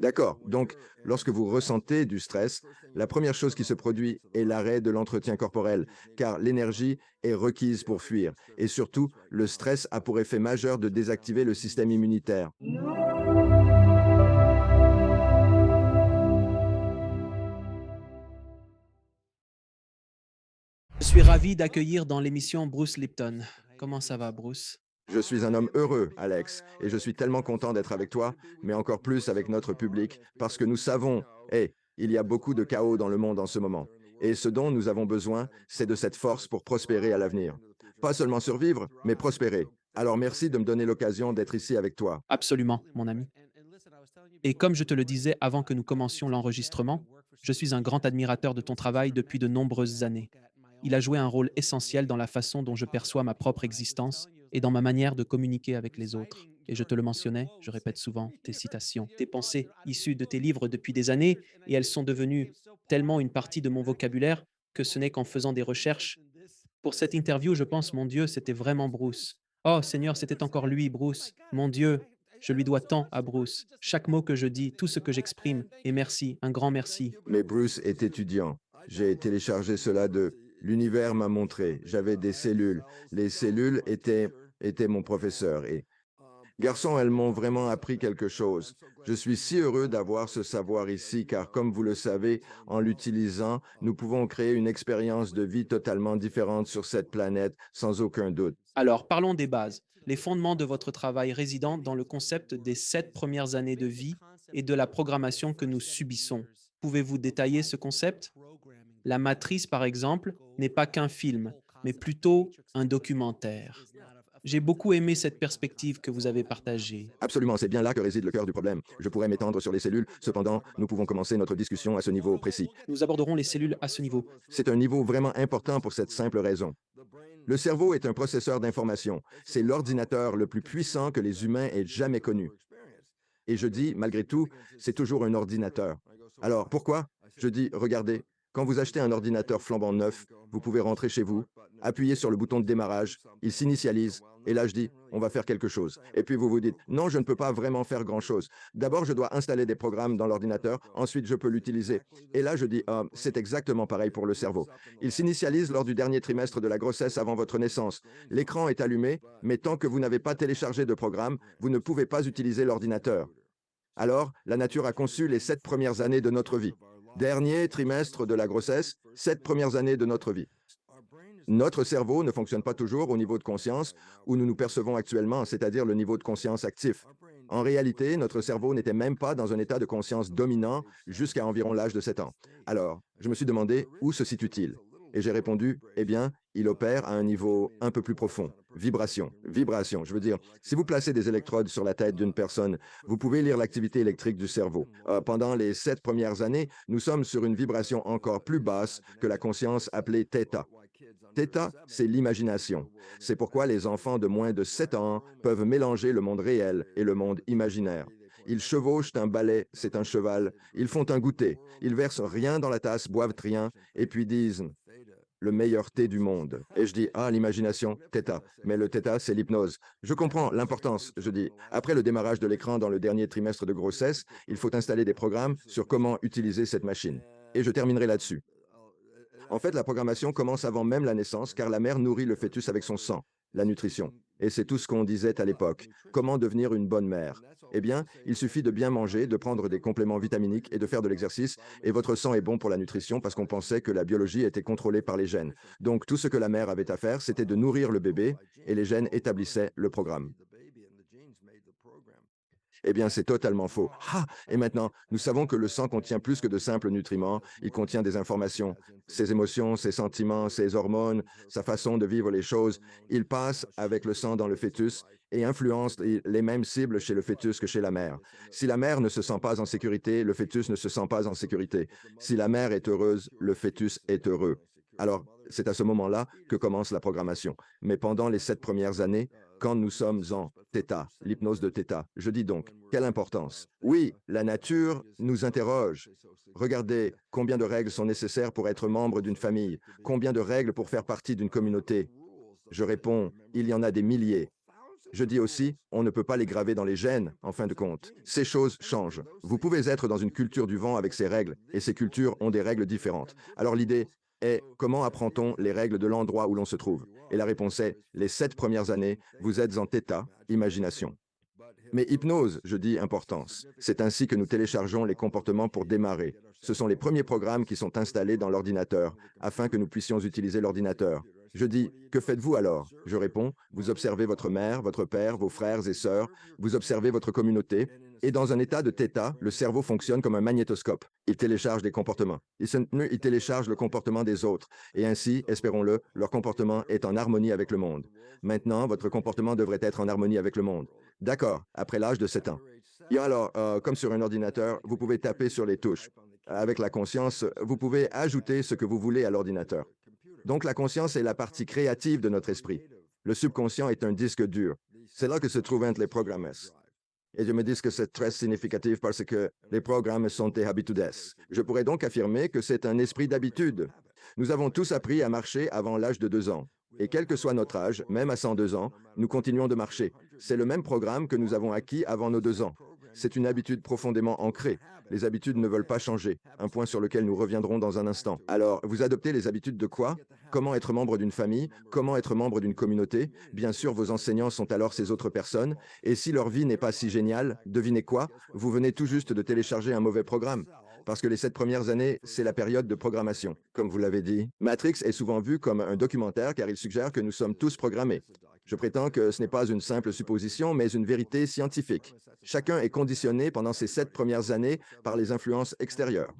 D'accord. Donc, lorsque vous ressentez du stress, la première chose qui se produit est l'arrêt de l'entretien corporel, car l'énergie est requise pour fuir. Et surtout, le stress a pour effet majeur de désactiver le système immunitaire. Je suis ravi d'accueillir dans l'émission Bruce Lipton. Comment ça va, Bruce? Je suis un homme heureux, Alex, et je suis tellement content d'être avec toi, mais encore plus avec notre public, parce que nous savons, il y a beaucoup de chaos dans le monde en ce moment. Et ce dont nous avons besoin, c'est de cette force pour prospérer à l'avenir. Pas seulement survivre, mais prospérer. Alors merci de me donner l'occasion d'être ici avec toi. Absolument, mon ami. Et comme je te le disais avant que nous commencions l'enregistrement, je suis un grand admirateur de ton travail depuis de nombreuses années. Il a joué un rôle essentiel dans la façon dont je perçois ma propre existence et dans ma manière de communiquer avec les autres. Et je te le mentionnais, je répète souvent tes citations, tes pensées issues de tes livres depuis des années, et elles sont devenues tellement une partie de mon vocabulaire que ce n'est qu'en faisant des recherches. Pour cette interview, je pense, mon Dieu, c'était vraiment Bruce. Oh Seigneur, c'était encore lui, Bruce. Mon Dieu, je lui dois tant à Bruce. Chaque mot que je dis, tout ce que j'exprime. Et merci, un grand merci. Mais Bruce est étudiant. J'ai téléchargé cela de l'univers m'a montré. J'avais des cellules. Les cellules étaient mon professeur. Et garçon, elles m'ont vraiment appris quelque chose. Je suis si heureux d'avoir ce savoir ici, car comme vous le savez, en l'utilisant, nous pouvons créer une expérience de vie totalement différente sur cette planète, sans aucun doute. Alors, parlons des bases. Les fondements de votre travail résident dans le concept des 7 premières années de vie et de la programmation que nous subissons. Pouvez-vous détailler ce concept? La matrice, par exemple, n'est pas qu'un film, mais plutôt un documentaire. J'ai beaucoup aimé cette perspective que vous avez partagée. Absolument, c'est bien là que réside le cœur du problème. Je pourrais m'étendre sur les cellules, cependant, nous pouvons commencer notre discussion à ce niveau précis. Nous aborderons les cellules à ce niveau. C'est un niveau vraiment important pour cette simple raison. Le cerveau est un processeur d'information. C'est l'ordinateur le plus puissant que les humains aient jamais connu. Et je dis, malgré tout, c'est toujours un ordinateur. Alors, pourquoi? Je dis, regardez, quand vous achetez un ordinateur flambant neuf, vous pouvez rentrer chez vous, appuyer sur le bouton de démarrage, il s'initialise, et là je dis, on va faire quelque chose. Et puis vous vous dites, non, je ne peux pas vraiment faire grand-chose. D'abord, je dois installer des programmes dans l'ordinateur, ensuite je peux l'utiliser. Et là je dis, ah, c'est exactement pareil pour le cerveau. Il s'initialise lors du dernier trimestre de la grossesse avant votre naissance. L'écran est allumé, mais tant que vous n'avez pas téléchargé de programme, vous ne pouvez pas utiliser l'ordinateur. Alors, la nature a conçu les 7 premières années de notre vie. Dernier trimestre de la grossesse, 7 premières années de notre vie. Notre cerveau ne fonctionne pas toujours au niveau de conscience où nous nous percevons actuellement, c'est-à-dire le niveau de conscience actif. En réalité, notre cerveau n'était même pas dans un état de conscience dominant jusqu'à environ l'âge de 7 ans. Alors, je me suis demandé où se situe-t-il? Et j'ai répondu, eh bien, il opère à un niveau un peu plus profond. Vibration. Vibration. Je veux dire, si vous placez des électrodes sur la tête d'une personne, vous pouvez lire l'activité électrique du cerveau. Pendant les 7 premières années, nous sommes sur une vibration encore plus basse que la conscience appelée θ. Θ, c'est l'imagination. C'est pourquoi les enfants de moins de 7 ans peuvent mélanger le monde réel et le monde imaginaire. Ils chevauchent un balai, c'est un cheval. Ils font un goûter. Ils versent rien dans la tasse, boivent rien, et puis disent le meilleur thé du monde. Et je dis, ah, l'imagination, θ. Mais le θ, c'est l'hypnose. Je comprends l'importance, je dis. Après le démarrage de l'écran dans le dernier trimestre de grossesse, il faut installer des programmes sur comment utiliser cette machine. Et je terminerai là-dessus. En fait, la programmation commence avant même la naissance, car la mère nourrit le fœtus avec son sang, la nutrition. Et c'est tout ce qu'on disait à l'époque. Comment devenir une bonne mère? Eh bien, il suffit de bien manger, de prendre des compléments vitaminiques et de faire de l'exercice, et votre sang est bon pour la nutrition parce qu'on pensait que la biologie était contrôlée par les gènes. Donc tout ce que la mère avait à faire, c'était de nourrir le bébé, et les gènes établissaient le programme. Eh bien, c'est totalement faux. Ah! Et maintenant, nous savons que le sang contient plus que de simples nutriments, il contient des informations. Ses émotions, ses sentiments, ses hormones, sa façon de vivre les choses, il passe avec le sang dans le fœtus et influence les mêmes cibles chez le fœtus que chez la mère. Si la mère ne se sent pas en sécurité, le fœtus ne se sent pas en sécurité. Si la mère est heureuse, le fœtus est heureux. Alors, c'est à ce moment-là que commence la programmation. Mais pendant les 7 premières années, quand nous sommes en θ, l'hypnose de θ. Je dis donc, quelle importance? Oui, la nature nous interroge. Regardez combien de règles sont nécessaires pour être membre d'une famille, combien de règles pour faire partie d'une communauté. Je réponds, il y en a des milliers. Je dis aussi, on ne peut pas les graver dans les gènes, en fin de compte. Ces choses changent. Vous pouvez être dans une culture du vent avec ses règles, et ces cultures ont des règles différentes. Alors l'idée est, comment apprend-on les règles de l'endroit où l'on se trouve? Et la réponse est, les 7 premières années, vous êtes en θ, imagination. Mais hypnose, je dis importance. C'est ainsi que nous téléchargeons les comportements pour démarrer. Ce sont les premiers programmes qui sont installés dans l'ordinateur, afin que nous puissions utiliser l'ordinateur. Je dis, que faites-vous alors? Je réponds, vous observez votre mère, votre père, vos frères et sœurs, vous observez votre communauté, et dans un état de θ, le cerveau fonctionne comme un magnétoscope. Il télécharge des comportements. Il télécharge le comportement des autres, et ainsi, espérons-le, leur comportement est en harmonie avec le monde. Maintenant, votre comportement devrait être en harmonie avec le monde. D'accord, après l'âge de 7 ans. Et alors, comme sur un ordinateur, vous pouvez taper sur les touches. Avec la conscience, vous pouvez ajouter ce que vous voulez à l'ordinateur. Donc la conscience est la partie créative de notre esprit. Le subconscient est un disque dur. C'est là que se trouvent les programmes. Et je me dis que c'est très significatif parce que les programmes sont des habitudes. Je pourrais donc affirmer que c'est un esprit d'habitude. Nous avons tous appris à marcher avant l'âge de 2 ans. Et quel que soit notre âge, même à 102 ans, nous continuons de marcher. C'est le même programme que nous avons acquis avant nos 2 ans. C'est une habitude profondément ancrée. Les habitudes ne veulent pas changer, un point sur lequel nous reviendrons dans un instant. Alors, vous adoptez les habitudes de quoi? Comment être membre d'une famille? Comment être membre d'une communauté? Bien sûr, vos enseignants sont alors ces autres personnes. Et si leur vie n'est pas si géniale, devinez quoi? Vous venez tout juste de télécharger un mauvais programme. Parce que les 7 premières années, c'est la période de programmation. Comme vous l'avez dit, Matrix est souvent vu comme un documentaire car il suggère que nous sommes tous programmés. Je prétends que ce n'est pas une simple supposition, mais une vérité scientifique. Chacun est conditionné pendant ces 7 premières années par les influences extérieures.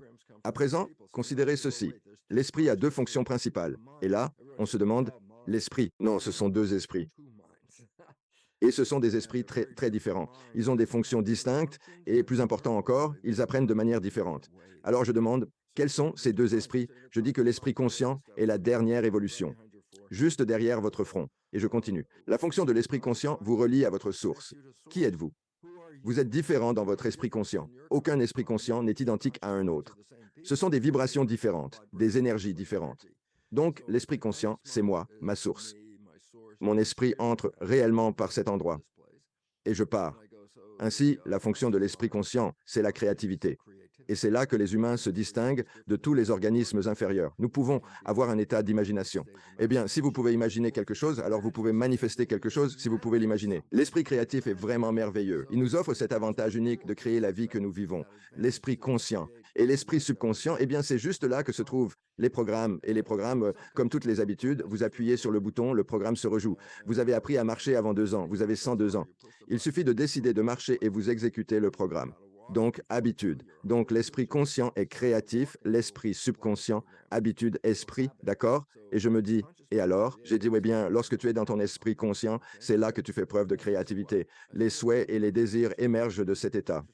À présent, considérez ceci. L'esprit a 2 fonctions principales. Et là, on se demande, l'esprit. Non, ce sont 2 esprits. Et ce sont des esprits très, très différents. Ils ont des fonctions distinctes et, plus important encore, ils apprennent de manière différente. Alors je demande, quels sont ces 2 esprits? Je dis que l'esprit conscient est la dernière évolution, juste derrière votre front. Et je continue. La fonction de l'esprit conscient vous relie à votre source. Qui êtes-vous? Vous êtes différent dans votre esprit conscient. Aucun esprit conscient n'est identique à un autre. Ce sont des vibrations différentes, des énergies différentes. Donc, l'esprit conscient, c'est moi, ma source. Mon esprit entre réellement par cet endroit. Et je pars. Ainsi, la fonction de l'esprit conscient, c'est la créativité. Et c'est là que les humains se distinguent de tous les organismes inférieurs. Nous pouvons avoir un état d'imagination. Eh bien, si vous pouvez imaginer quelque chose, alors vous pouvez manifester quelque chose si vous pouvez l'imaginer. L'esprit créatif est vraiment merveilleux. Il nous offre cet avantage unique de créer la vie que nous vivons. L'esprit conscient. Et l'esprit subconscient, eh bien, c'est juste là que se trouvent les programmes. Et les programmes, comme toutes les habitudes, vous appuyez sur le bouton, le programme se rejoue. Vous avez appris à marcher avant 2 ans. Vous avez 102 ans. Il suffit de décider de marcher et vous exécutez le programme. Donc, habitude. Donc, l'esprit conscient est créatif, l'esprit subconscient, habitude, esprit, d'accord? Et je me dis, et alors? J'ai dit, oui bien, lorsque tu es dans ton esprit conscient, c'est là que tu fais preuve de créativité. Les souhaits et les désirs émergent de cet état.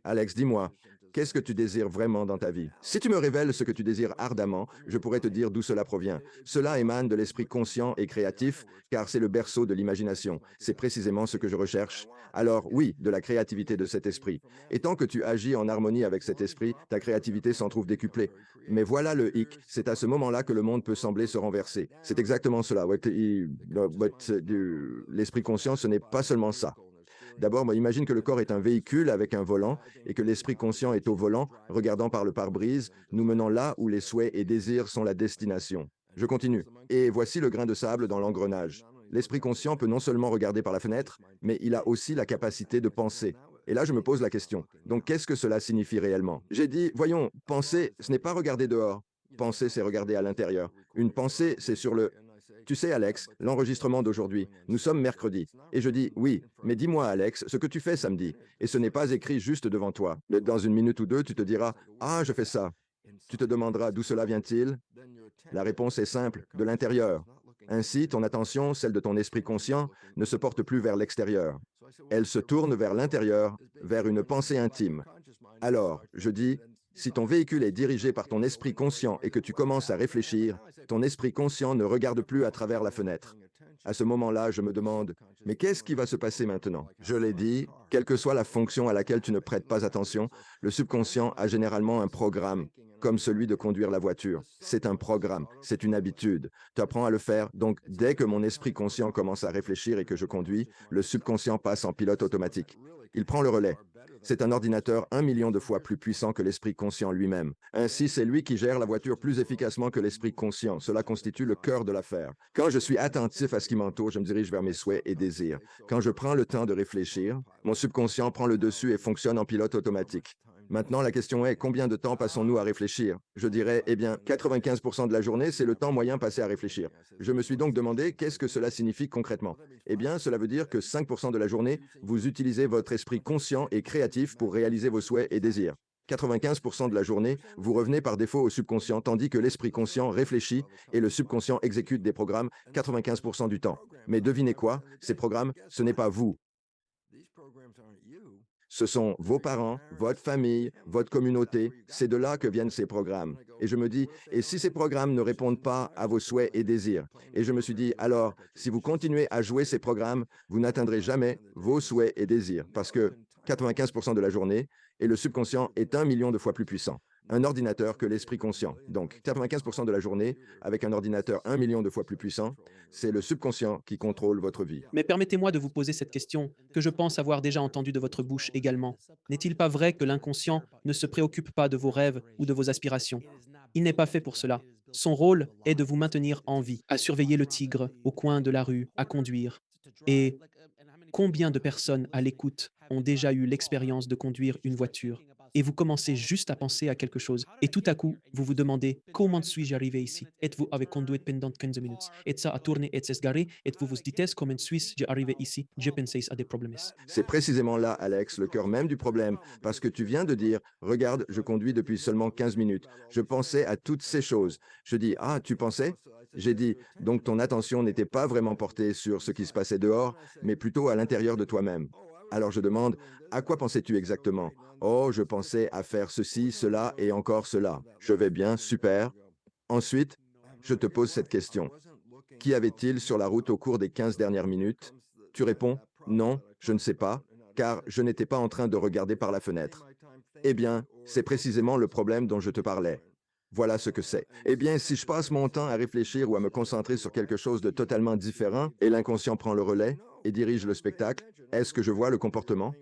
Alex, dis-moi, qu'est-ce que tu désires vraiment dans ta vie? Si tu me révèles ce que tu désires ardemment, je pourrais te dire d'où cela provient. Cela émane de l'esprit conscient et créatif, car c'est le berceau de l'imagination. C'est précisément ce que je recherche. Alors oui, de la créativité de cet esprit. Et tant que tu agis en harmonie avec cet esprit, ta créativité s'en trouve décuplée. Mais voilà le hic, c'est à ce moment-là que le monde peut sembler se renverser. C'est exactement cela. L'esprit conscient, ce n'est pas seulement ça. D'abord, imagine que le corps est un véhicule avec un volant et que l'esprit conscient est au volant, regardant par le pare-brise, nous menant là où les souhaits et désirs sont la destination. Je continue. Et voici le grain de sable dans l'engrenage. L'esprit conscient peut non seulement regarder par la fenêtre, mais il a aussi la capacité de penser. Et là, je me pose la question. Donc, qu'est-ce que cela signifie réellement? J'ai dit, voyons, penser, ce n'est pas regarder dehors. Penser, c'est regarder à l'intérieur. Une pensée, c'est sur le... Tu sais, Alex, l'enregistrement d'aujourd'hui, nous sommes mercredi. Et je dis, oui, mais dis-moi, Alex, ce que tu fais samedi. Et ce n'est pas écrit juste devant toi. Dans une minute ou deux, tu te diras, ah, je fais ça. Tu te demanderas d'où cela vient-il? La réponse est simple, de l'intérieur. Ainsi, ton attention, celle de ton esprit conscient, ne se porte plus vers l'extérieur. Elle se tourne vers l'intérieur, vers une pensée intime. Alors, je dis, si ton véhicule est dirigé par ton esprit conscient et que tu commences à réfléchir, ton esprit conscient ne regarde plus à travers la fenêtre. À ce moment-là, je me demande, mais qu'est-ce qui va se passer maintenant? Je l'ai dit, quelle que soit la fonction à laquelle tu ne prêtes pas attention, le subconscient a généralement un programme. comme celui de conduire la voiture. C'est un programme, c'est une habitude. Tu apprends à le faire, donc dès que mon esprit conscient commence à réfléchir et que je conduis, le subconscient passe en pilote automatique. Il prend le relais. C'est un ordinateur 1 million de fois plus puissant que l'esprit conscient lui-même. Ainsi, c'est lui qui gère la voiture plus efficacement que l'esprit conscient. Cela constitue le cœur de l'affaire. Quand je suis attentif à ce qui m'entoure, je me dirige vers mes souhaits et désirs. Quand je prends le temps de réfléchir, mon subconscient prend le dessus et fonctionne en pilote automatique. Maintenant, la question est, combien de temps passons-nous à réfléchir? Je dirais, eh bien, 95% de la journée, c'est le temps moyen passé à réfléchir. Je me suis donc demandé, qu'est-ce que cela signifie concrètement? Eh bien, cela veut dire que 5% de la journée, vous utilisez votre esprit conscient et créatif pour réaliser vos souhaits et désirs. 95% de la journée, vous revenez par défaut au subconscient, tandis que l'esprit conscient réfléchit et le subconscient exécute des programmes 95% du temps. Mais devinez quoi? Ces programmes, ce n'est pas vous. Ce sont vos parents, votre famille, votre communauté. C'est de là que viennent ces programmes. Et je me dis, et si ces programmes ne répondent pas à vos souhaits et désirs? Et je me suis dit, alors, si vous continuez à jouer ces programmes, vous n'atteindrez jamais vos souhaits et désirs, parce que 95% de la journée, et le subconscient est 1 million de fois plus puissant. Un ordinateur que l'esprit conscient. Donc, 95% de la journée, avec un ordinateur 1 million de fois plus puissant, c'est le subconscient qui contrôle votre vie. Mais permettez-moi de vous poser cette question, que je pense avoir déjà entendue de votre bouche également. N'est-il pas vrai que l'inconscient ne se préoccupe pas de vos rêves ou de vos aspirations? Il n'est pas fait pour cela. Son rôle est de vous maintenir en vie, à surveiller le tigre au coin de la rue, à conduire. Et combien de personnes à l'écoute ont déjà eu l'expérience de conduire une voiture et vous commencez juste à penser à quelque chose et tout à coup, vous vous demandez comment suis-je arrivé ici? Êtes-vous avec conduite pendant 15 minutes? Et ça a tourné et s'est garé et vous vous dites comment suis-je arrivé ici? Je pensais à des problèmes. C'est précisément là, Alex, le cœur même du problème, parce que tu viens de dire, regarde, je conduis depuis seulement 15 minutes. Je pensais à toutes ces choses. Je dis, ah, tu pensais? J'ai dit, donc ton attention n'était pas vraiment portée sur ce qui se passait dehors, mais plutôt à l'intérieur de toi-même. Alors je demande, à quoi pensais-tu exactement? Oh, je pensais à faire ceci, cela et encore cela. Je vais bien, super. Ensuite, je te pose cette question. Qu'y avait-il sur la route au cours des 15 dernières minutes? Tu réponds, non, je ne sais pas, car je n'étais pas en train de regarder par la fenêtre. Eh bien, c'est précisément le problème dont je te parlais. Voilà ce que c'est. Eh bien, si je passe mon temps à réfléchir ou à me concentrer sur quelque chose de totalement différent et l'inconscient prend le relais et dirige le spectacle, est-ce que je vois le comportement?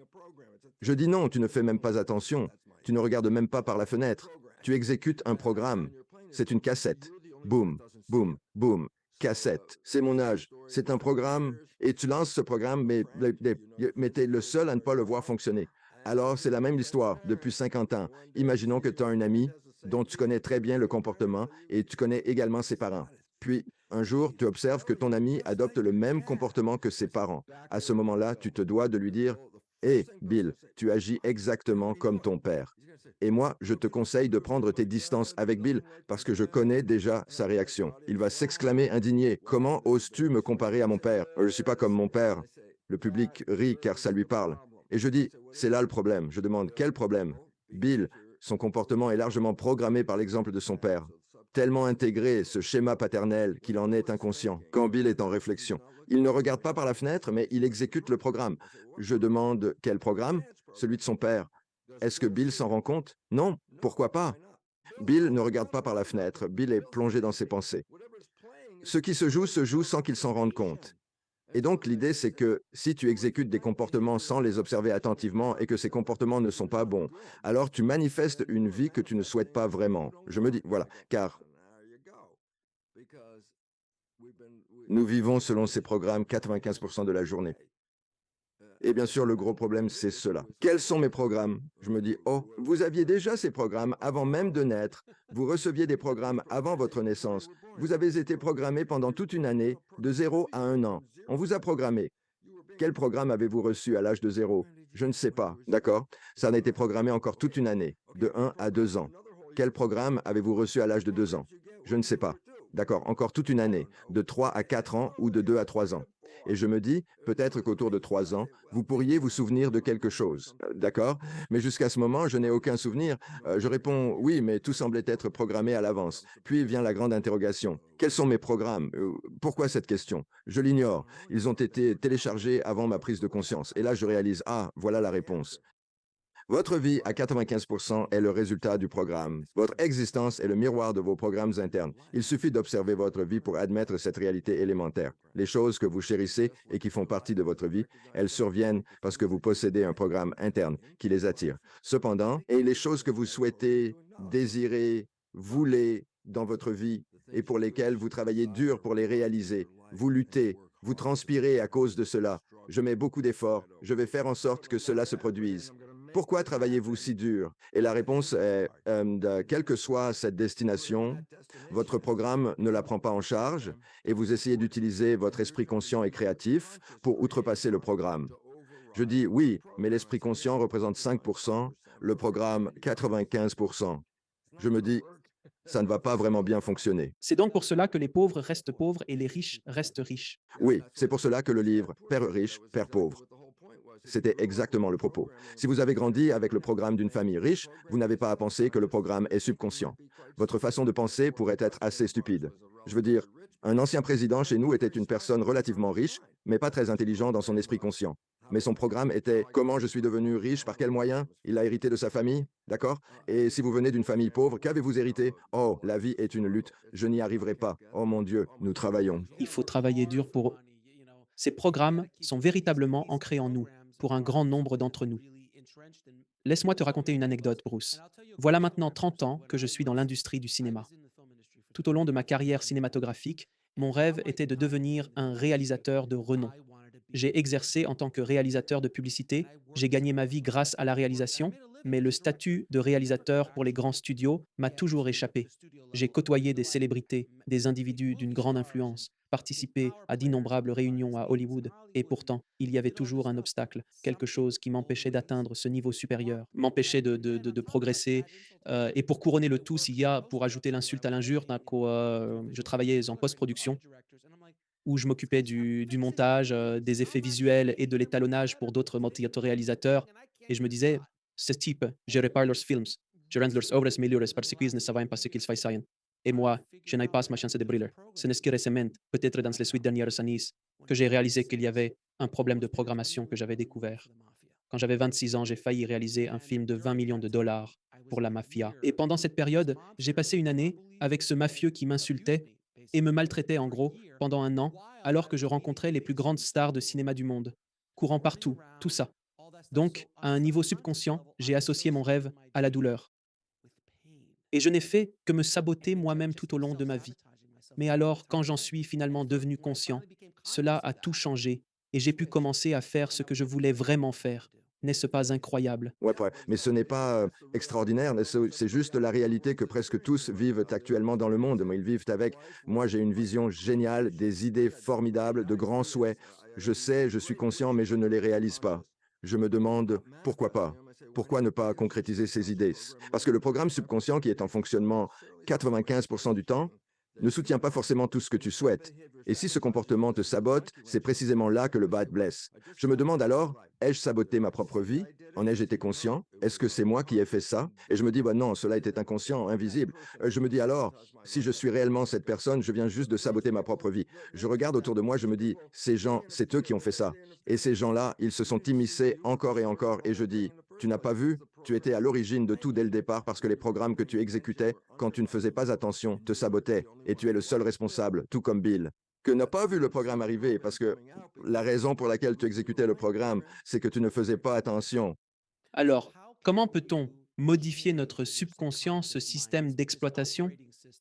Je dis non, tu ne fais même pas attention. Tu ne regardes même pas par la fenêtre. Tu exécutes un programme. C'est une cassette. Boum, boum, boum. Cassette. C'est mon âge. C'est un programme et tu lances ce programme, mais tu es le seul à ne pas le voir fonctionner. Alors, c'est la même histoire depuis 50 ans. Imaginons que tu as un ami dont tu connais très bien le comportement et tu connais également ses parents. Puis, un jour, tu observes que ton ami adopte le même comportement que ses parents. À ce moment-là, tu te dois de lui dire, hé, Bill, tu agis exactement comme ton père. Et moi, je te conseille de prendre tes distances avec Bill parce que je connais déjà sa réaction. Il va s'exclamer indigné. Comment oses-tu me comparer à mon père? Je ne suis pas comme mon père. Le public rit car ça lui parle. Et je dis, c'est là le problème. Je demande, quel problème? Bill, son comportement est largement programmé par l'exemple de son père. Tellement intégré, ce schéma paternel, qu'il en est inconscient. Quand Bill est en réflexion, il ne regarde pas par la fenêtre, mais il exécute le programme. Je demande, quel programme? Celui de son père. Est-ce que Bill s'en rend compte? Non. Pourquoi pas? Bill ne regarde pas par la fenêtre. Bill est plongé dans ses pensées. Ce qui se joue sans qu'il s'en rende compte. Et donc, l'idée, c'est que si tu exécutes des comportements sans les observer attentivement et que ces comportements ne sont pas bons, alors tu manifestes une vie que tu ne souhaites pas vraiment. Je me dis, voilà, car nous vivons selon ces programmes 95% de la journée. Et bien sûr, le gros problème, c'est cela. Quels sont mes programmes? Je me dis, oh, vous aviez déjà ces programmes avant même de naître. Vous receviez des programmes avant votre naissance. Vous avez été programmé pendant toute une année, de 0 à 1 an. On vous a programmé. Quel programme avez-vous reçu à l'âge de 0? Je ne sais pas, d'accord? Ça a été programmé encore toute une année, de 1 à 2 ans. Quel programme avez-vous reçu à l'âge de 2 ans? Je ne sais pas. D'accord, encore toute une année, de 3 à 4 ans ou de 2 à 3 ans. Et je me dis, peut-être qu'autour de 3 ans, vous pourriez vous souvenir de quelque chose. D'accord? Mais jusqu'à ce moment, je n'ai aucun souvenir. Je réponds, oui, mais tout semblait être programmé à l'avance. Puis vient la grande interrogation. Quels sont mes programmes? Pourquoi cette question? Je l'ignore. Ils ont été téléchargés avant ma prise de conscience. Et là, je réalise, ah, voilà la réponse. Votre vie à 95% est le résultat du programme. Votre existence est le miroir de vos programmes internes. Il suffit d'observer votre vie pour admettre cette réalité élémentaire. Les choses que vous chérissez et qui font partie de votre vie, elles surviennent parce que vous possédez un programme interne qui les attire. Cependant, et les choses que vous souhaitez, désirez, voulez dans votre vie et pour lesquelles vous travaillez dur pour les réaliser, vous luttez, vous transpirez à cause de cela. Je mets beaucoup d'efforts, je vais faire en sorte que cela se produise. Pourquoi travaillez-vous si dur? Et la réponse est, quelle que soit cette destination, votre programme ne la prend pas en charge et vous essayez d'utiliser votre esprit conscient et créatif pour outrepasser le programme. Je dis oui, mais l'esprit conscient représente 5%, le programme 95%. Je me dis, ça ne va pas vraiment bien fonctionner. C'est donc pour cela que les pauvres restent pauvres et les riches restent riches. Oui, c'est pour cela que le livre Père riche, Père pauvre. C'était exactement le propos. Si vous avez grandi avec le programme d'une famille riche, vous n'avez pas à penser que le programme est subconscient. Votre façon de penser pourrait être assez stupide. Je veux dire, un ancien président chez nous était une personne relativement riche, mais pas très intelligent dans son esprit conscient. Mais son programme était comment je suis devenu riche, par quels moyens? Il l'a hérité de sa famille, d'accord? Et si vous venez d'une famille pauvre, qu'avez-vous hérité? Oh, la vie est une lutte, je n'y arriverai pas. Oh mon Dieu, nous travaillons. Il faut travailler dur pour... Ces programmes sont véritablement ancrés en nous, pour un grand nombre d'entre nous. Laisse-moi te raconter une anecdote, Bruce. Voilà maintenant 30 ans que je suis dans l'industrie du cinéma. Tout au long de ma carrière cinématographique, mon rêve était de devenir un réalisateur de renom. J'ai exercé en tant que réalisateur de publicité, j'ai gagné ma vie grâce à la réalisation, mais le statut de réalisateur pour les grands studios m'a toujours échappé. J'ai côtoyé des célébrités, des individus d'une grande influence, participé à d'innombrables réunions à Hollywood, et pourtant, il y avait toujours un obstacle, quelque chose qui m'empêchait d'atteindre ce niveau supérieur, m'empêchait de progresser. Et pour couronner le tout, s'il y a, pour ajouter l'insulte à l'injure, je travaillais en post-production où je m'occupais du montage, des effets visuels et de l'étalonnage pour d'autres réalisateurs. Et je me disais, ce type, je répare leurs films, je rends leurs œuvres melhores parce qu'ils ne savent pas ce qu'ils font. Et moi, je n'ai pas ma chance de briller. Ce n'est ce qui récemment, peut-être dans les 8 dernières années, que j'ai réalisé qu'il y avait un problème de programmation que j'avais découvert. Quand j'avais 26 ans, j'ai failli réaliser un film de 20 millions de dollars pour la mafia. Et pendant cette période, j'ai passé une année avec ce mafieux qui m'insultait et me maltraitait en gros pendant un an, alors que je rencontrais les plus grandes stars de cinéma du monde, courant partout, tout ça. Donc, à un niveau subconscient, j'ai associé mon rêve à la douleur. Et je n'ai fait que me saboter moi-même tout au long de ma vie. Mais alors, quand j'en suis finalement devenu conscient, cela a tout changé et j'ai pu commencer à faire ce que je voulais vraiment faire. N'est-ce pas incroyable? Ouais, ouais, mais ce n'est pas extraordinaire, mais c'est juste la réalité que presque tous vivent actuellement dans le monde. Mais ils vivent avec. Moi, j'ai une vision géniale, des idées formidables, de grands souhaits. Je sais, je suis conscient, mais je ne les réalise pas. Je me demande pourquoi pas? Pourquoi ne pas concrétiser ces idées? Parce que le programme subconscient qui est en fonctionnement 95% du temps ne soutient pas forcément tout ce que tu souhaites. Et si ce comportement te sabote, c'est précisément là que le bas te blesse. Je me demande alors, ai-je saboté ma propre vie? En ai-je été conscient? Est-ce que c'est moi qui ai fait ça? Et je me dis, bah non, cela était inconscient, invisible. Je me dis alors, si je suis réellement cette personne, je viens juste de saboter ma propre vie. Je regarde autour de moi, je me dis, ces gens, c'est eux qui ont fait ça. Et ces gens-là, ils se sont immiscés encore et je dis, tu n'as pas vu? Tu étais à l'origine de tout dès le départ parce que les programmes que tu exécutais, quand tu ne faisais pas attention, te sabotaient. Et tu es le seul responsable, tout comme Bill que n'a pas vu le programme arriver parce que la raison pour laquelle tu exécutais le programme, c'est que tu ne faisais pas attention. Alors, comment peut-on modifier notre subconscient, ce système d'exploitation?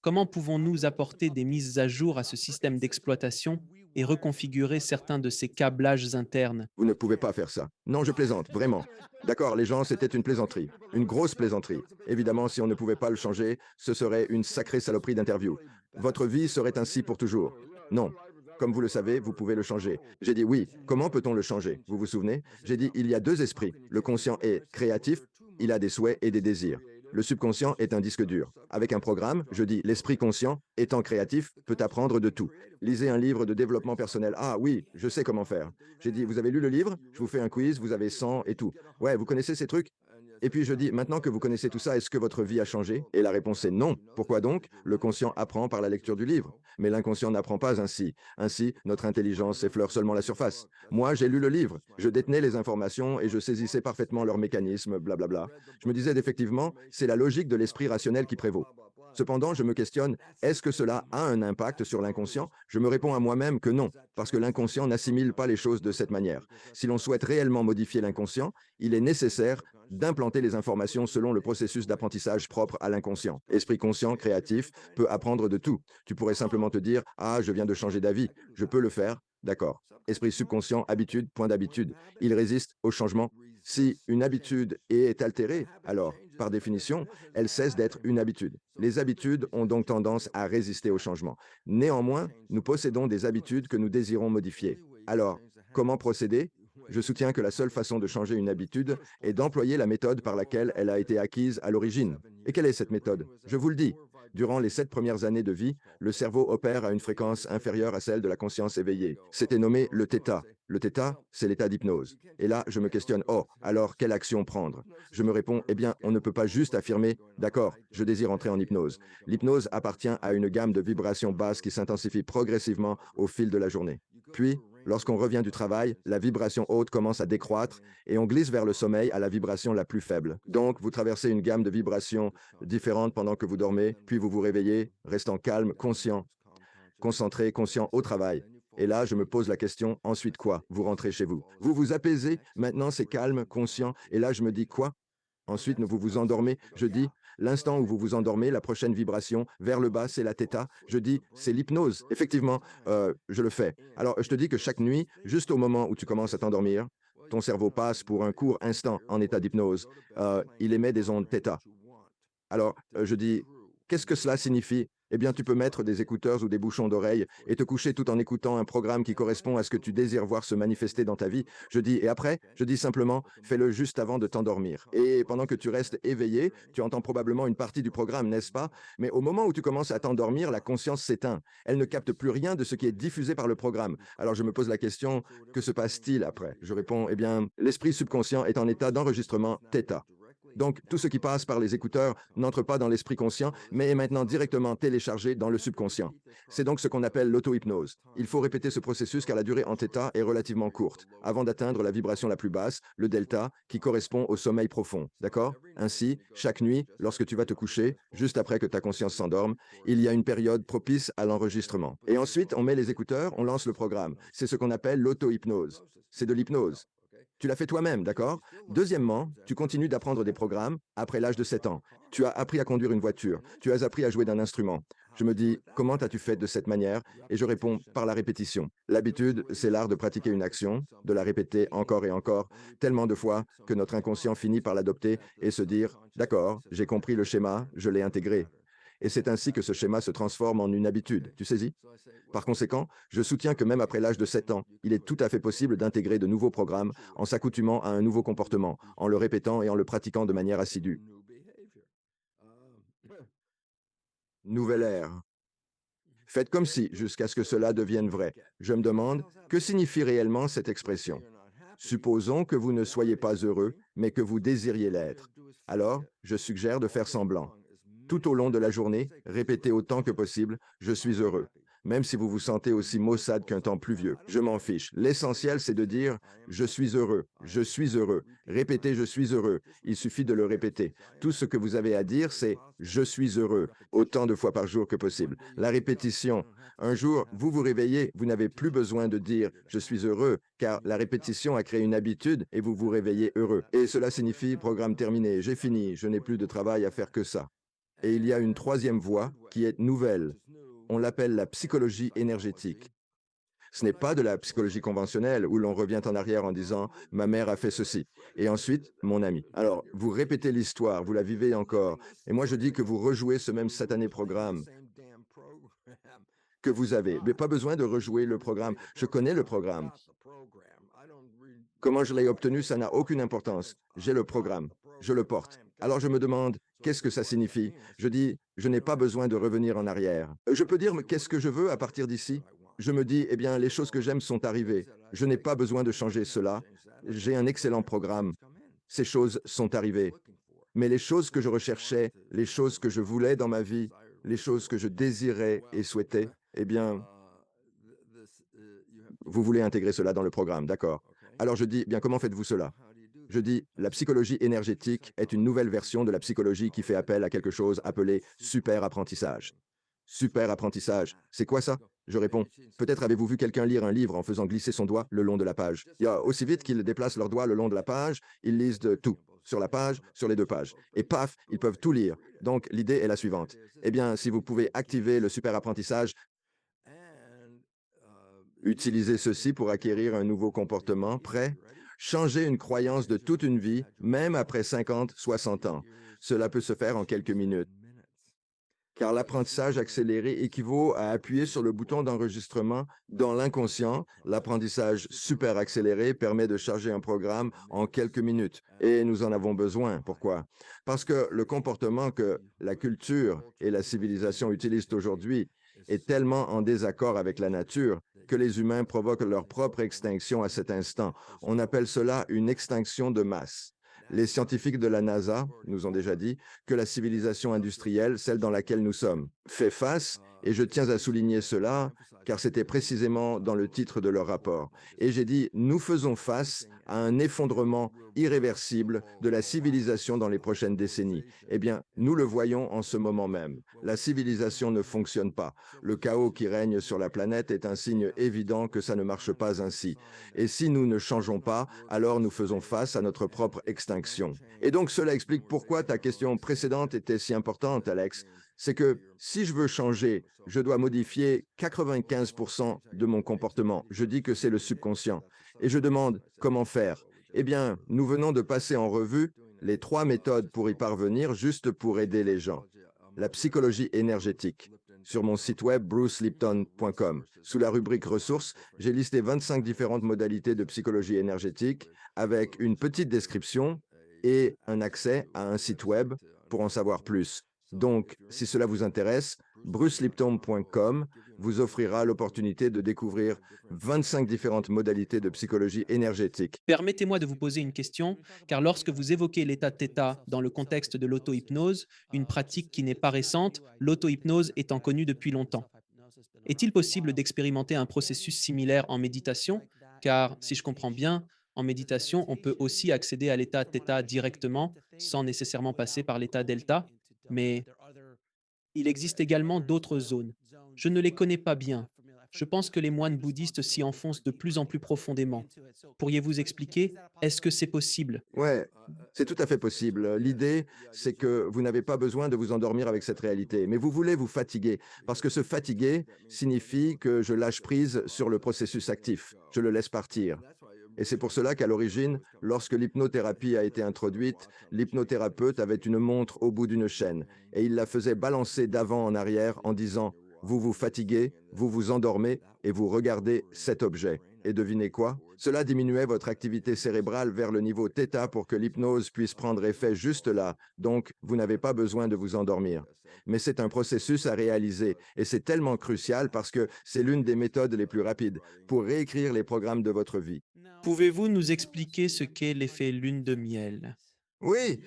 Comment pouvons-nous apporter des mises à jour à ce système d'exploitation et reconfigurer certains de ces câblages internes? Vous ne pouvez pas faire ça. Non, je plaisante, vraiment. D'accord, les gens, c'était une plaisanterie, une grosse plaisanterie. Évidemment, si on ne pouvait pas le changer, ce serait une sacrée saloperie d'interview. Votre vie serait ainsi pour toujours. Non. Comme vous le savez, vous pouvez le changer. J'ai dit oui. Comment peut-on le changer? Vous vous souvenez? J'ai dit il y a deux esprits. Le conscient est créatif, il a des souhaits et des désirs. Le subconscient est un disque dur. Avec un programme, je dis l'esprit conscient, étant créatif, peut apprendre de tout. Lisez un livre de développement personnel. Ah oui, je sais comment faire. J'ai dit, vous avez lu le livre? Je vous fais un quiz, vous avez 100 et tout. Ouais, vous connaissez ces trucs? Et puis je dis, maintenant que vous connaissez tout ça, est-ce que votre vie a changé? Et la réponse est non. Pourquoi donc? Le conscient apprend par la lecture du livre. Mais l'inconscient n'apprend pas ainsi. Ainsi, notre intelligence effleure seulement la surface. Moi, j'ai lu le livre, je détenais les informations et je saisissais parfaitement leurs mécanismes, blablabla. Je me disais effectivement, c'est la logique de l'esprit rationnel qui prévaut. Cependant, je me questionne, est-ce que cela a un impact sur l'inconscient? Je me réponds à moi-même que non, parce que l'inconscient n'assimile pas les choses de cette manière. Si l'on souhaite réellement modifier l'inconscient, il est nécessaire d'implanter les informations selon le processus d'apprentissage propre à l'inconscient. Esprit conscient, créatif, peut apprendre de tout. Tu pourrais simplement te dire, ah, je viens de changer d'avis, je peux le faire, d'accord. Esprit subconscient, habitude, point d'habitude. Il résiste au changement. Si une habitude est altérée, alors, par définition, elle cesse d'être une habitude. Les habitudes ont donc tendance à résister au changement. Néanmoins, nous possédons des habitudes que nous désirons modifier. Alors, comment procéder? Je soutiens que la seule façon de changer une habitude est d'employer la méthode par laquelle elle a été acquise à l'origine. Et quelle est cette méthode? Je vous le dis. Durant les 7 premières années de vie, le cerveau opère à une fréquence inférieure à celle de la conscience éveillée. C'était nommé le θ. Le θ, c'est l'état d'hypnose. Et là, je me questionne, oh, alors quelle action prendre? Je me réponds, eh bien, on ne peut pas juste affirmer, d'accord, je désire entrer en hypnose. L'hypnose appartient à une gamme de vibrations basses qui s'intensifie progressivement au fil de la journée. Puis, lorsqu'on revient du travail, la vibration haute commence à décroître et on glisse vers le sommeil à la vibration la plus faible. Donc, vous traversez une gamme de vibrations différentes pendant que vous dormez, puis vous vous réveillez, restant calme, conscient, concentré, conscient au travail. Et là, je me pose la question, ensuite quoi? Vous rentrez chez vous. Vous vous apaisez, maintenant c'est calme, conscient, et là je me dis quoi? Ensuite, vous vous endormez. Je dis, l'instant où vous vous endormez, la prochaine vibration, vers le bas, c'est la θ. Je dis, c'est l'hypnose. Effectivement, je le fais. Alors, je te dis que chaque nuit, juste au moment où tu commences à t'endormir, ton cerveau passe pour un court instant en état d'hypnose. Il émet des ondes θ. Alors, je dis, qu'est-ce que cela signifie? Eh bien, tu peux mettre des écouteurs ou des bouchons d'oreille et te coucher tout en écoutant un programme qui correspond à ce que tu désires voir se manifester dans ta vie. Je dis, et après, je dis simplement, fais-le juste avant de t'endormir. Et pendant que tu restes éveillé, tu entends probablement une partie du programme, n'est-ce pas? Mais au moment où tu commences à t'endormir, la conscience s'éteint. Elle ne capte plus rien de ce qui est diffusé par le programme. Alors, je me pose la question, que se passe-t-il après? Je réponds, eh bien, l'esprit subconscient est en état d'enregistrement θ. Donc, tout ce qui passe par les écouteurs n'entre pas dans l'esprit conscient, mais est maintenant directement téléchargé dans le subconscient. C'est donc ce qu'on appelle l'auto-hypnose. Il faut répéter ce processus car la durée en θ est relativement courte, avant d'atteindre la vibration la plus basse, le delta, qui correspond au sommeil profond. D'accord? Ainsi, chaque nuit, lorsque tu vas te coucher, juste après que ta conscience s'endorme, il y a une période propice à l'enregistrement. Et ensuite, on met les écouteurs, on lance le programme. C'est ce qu'on appelle l'auto-hypnose. C'est de l'hypnose. Tu l'as fait toi-même, d'accord? Deuxièmement, tu continues d'apprendre des programmes après l'âge de 7 ans. Tu as appris à conduire une voiture. Tu as appris à jouer d'un instrument. Je me dis, comment as-tu fait de cette manière? Et je réponds, par la répétition. L'habitude, c'est l'art de pratiquer une action, de la répéter encore et encore, tellement de fois que notre inconscient finit par l'adopter et se dire, d'accord, j'ai compris le schéma, je l'ai intégré. Et c'est ainsi que ce schéma se transforme en une habitude, tu saisis? Par conséquent, je soutiens que même après l'âge de 7 ans, il est tout à fait possible d'intégrer de nouveaux programmes en s'accoutumant à un nouveau comportement, en le répétant et en le pratiquant de manière assidue. Nouvelle ère. Faites comme si, jusqu'à ce que cela devienne vrai. Je me demande, que signifie réellement cette expression? Supposons que vous ne soyez pas heureux, mais que vous désiriez l'être. Alors, je suggère de faire semblant. Tout au long de la journée, répétez autant que possible, je suis heureux. Même si vous vous sentez aussi maussade qu'un temps pluvieux. Je m'en fiche. L'essentiel, c'est de dire je suis heureux, je suis heureux. Répétez je suis heureux. Il suffit de le répéter. Tout ce que vous avez à dire, c'est je suis heureux, autant de fois par jour que possible. La répétition. Un jour, vous vous réveillez, vous n'avez plus besoin de dire je suis heureux, car la répétition a créé une habitude et vous vous réveillez heureux. Et cela signifie programme terminé, j'ai fini, je n'ai plus de travail à faire que ça. Et il y a une troisième voie qui est nouvelle. On l'appelle la psychologie énergétique. Ce n'est pas de la psychologie conventionnelle où l'on revient en arrière en disant « ma mère a fait ceci » et ensuite « mon ami ». Alors, vous répétez l'histoire, vous la vivez encore. Et moi, je dis que vous rejouez ce même satané programme que vous avez. Mais pas besoin de rejouer le programme. Je connais le programme. Comment je l'ai obtenu, ça n'a aucune importance. J'ai le programme. Je le porte. Alors je me demande, qu'est-ce que ça signifie? Je dis, je n'ai pas besoin de revenir en arrière. Je peux dire, mais qu'est-ce que je veux à partir d'ici? Je me dis, eh bien, les choses que j'aime sont arrivées. Je n'ai pas besoin de changer cela. J'ai un excellent programme. Ces choses sont arrivées. Mais les choses que je recherchais, les choses que je voulais dans ma vie, les choses que je désirais et souhaitais, eh bien, vous voulez intégrer cela dans le programme, d'accord. Alors je dis, bien, comment faites-vous cela? Je dis, la psychologie énergétique est une nouvelle version de la psychologie qui fait appel à quelque chose appelé super apprentissage. Super apprentissage, c'est quoi ça? Je réponds, peut-être avez-vous vu quelqu'un lire un livre en faisant glisser son doigt le long de la page. Il y a aussi vite qu'ils déplacent leur doigt le long de la page, ils lisent de tout, sur la page, sur les deux pages. Et paf, ils peuvent tout lire. Donc l'idée est la suivante. Eh bien, si vous pouvez activer le super apprentissage, utilisez ceci pour acquérir un nouveau comportement prêt, changer une croyance de toute une vie, même après 50, 60 ans. Cela peut se faire en quelques minutes. Car l'apprentissage accéléré équivaut à appuyer sur le bouton d'enregistrement dans l'inconscient. L'apprentissage super accéléré permet de charger un programme en quelques minutes. Et nous en avons besoin. Pourquoi? Parce que le comportement que la culture et la civilisation utilisent aujourd'hui est tellement en désaccord avec la nature que les humains provoquent leur propre extinction à cet instant. On appelle cela une extinction de masse. Les scientifiques de la NASA nous ont déjà dit que la civilisation industrielle, celle dans laquelle nous sommes, fait face, et je tiens à souligner cela, car c'était précisément dans le titre de leur rapport. Et j'ai dit, nous faisons face à un effondrement irréversible de la civilisation dans les prochaines décennies. Eh bien, nous le voyons en ce moment même. La civilisation ne fonctionne pas. Le chaos qui règne sur la planète est un signe évident que ça ne marche pas ainsi. Et si nous ne changeons pas, alors nous faisons face à notre propre extinction. Et donc cela explique pourquoi ta question précédente était si importante, Alex. C'est que si je veux changer, je dois modifier 95% de mon comportement. Je dis que c'est le subconscient. Et je demande comment faire. Eh bien, nous venons de passer en revue les 3 méthodes pour y parvenir, juste pour aider les gens. La psychologie énergétique. Sur mon site web brucelipton.com, sous la rubrique ressources, j'ai listé 25 différentes modalités de psychologie énergétique avec une petite description et un accès à un site web pour en savoir plus. Donc, si cela vous intéresse, brucelipton.com vous offrira l'opportunité de découvrir 25 différentes modalités de psychologie énergétique. Permettez-moi de vous poser une question, car lorsque vous évoquez l'état θ dans le contexte de l'auto-hypnose, une pratique qui n'est pas récente, l'auto-hypnose étant connue depuis longtemps. Est-il possible d'expérimenter un processus similaire en méditation? Car, si je comprends bien, en méditation, on peut aussi accéder à l'état θ directement, sans nécessairement passer par l'état delta, mais il existe également d'autres zones. Je ne les connais pas bien. Je pense que les moines bouddhistes s'y enfoncent de plus en plus profondément. Pourriez-vous expliquer, est-ce que c'est possible? Ouais, c'est tout à fait possible. L'idée, c'est que vous n'avez pas besoin de vous endormir avec cette réalité, mais vous voulez vous fatiguer, parce que se fatiguer signifie que je lâche prise sur le processus actif, je le laisse partir. Et c'est pour cela qu'à l'origine, lorsque l'hypnothérapie a été introduite, l'hypnothérapeute avait une montre au bout d'une chaîne, et il la faisait balancer d'avant en arrière en disant, vous vous fatiguez, vous vous endormez, et vous regardez cet objet. Et devinez quoi? Cela diminuait votre activité cérébrale vers le niveau θ pour que l'hypnose puisse prendre effet juste là. Donc, vous n'avez pas besoin de vous endormir. Mais c'est un processus à réaliser et c'est tellement crucial parce que c'est l'une des méthodes les plus rapides pour réécrire les programmes de votre vie. Pouvez-vous nous expliquer ce qu'est l'effet lune de miel? Oui,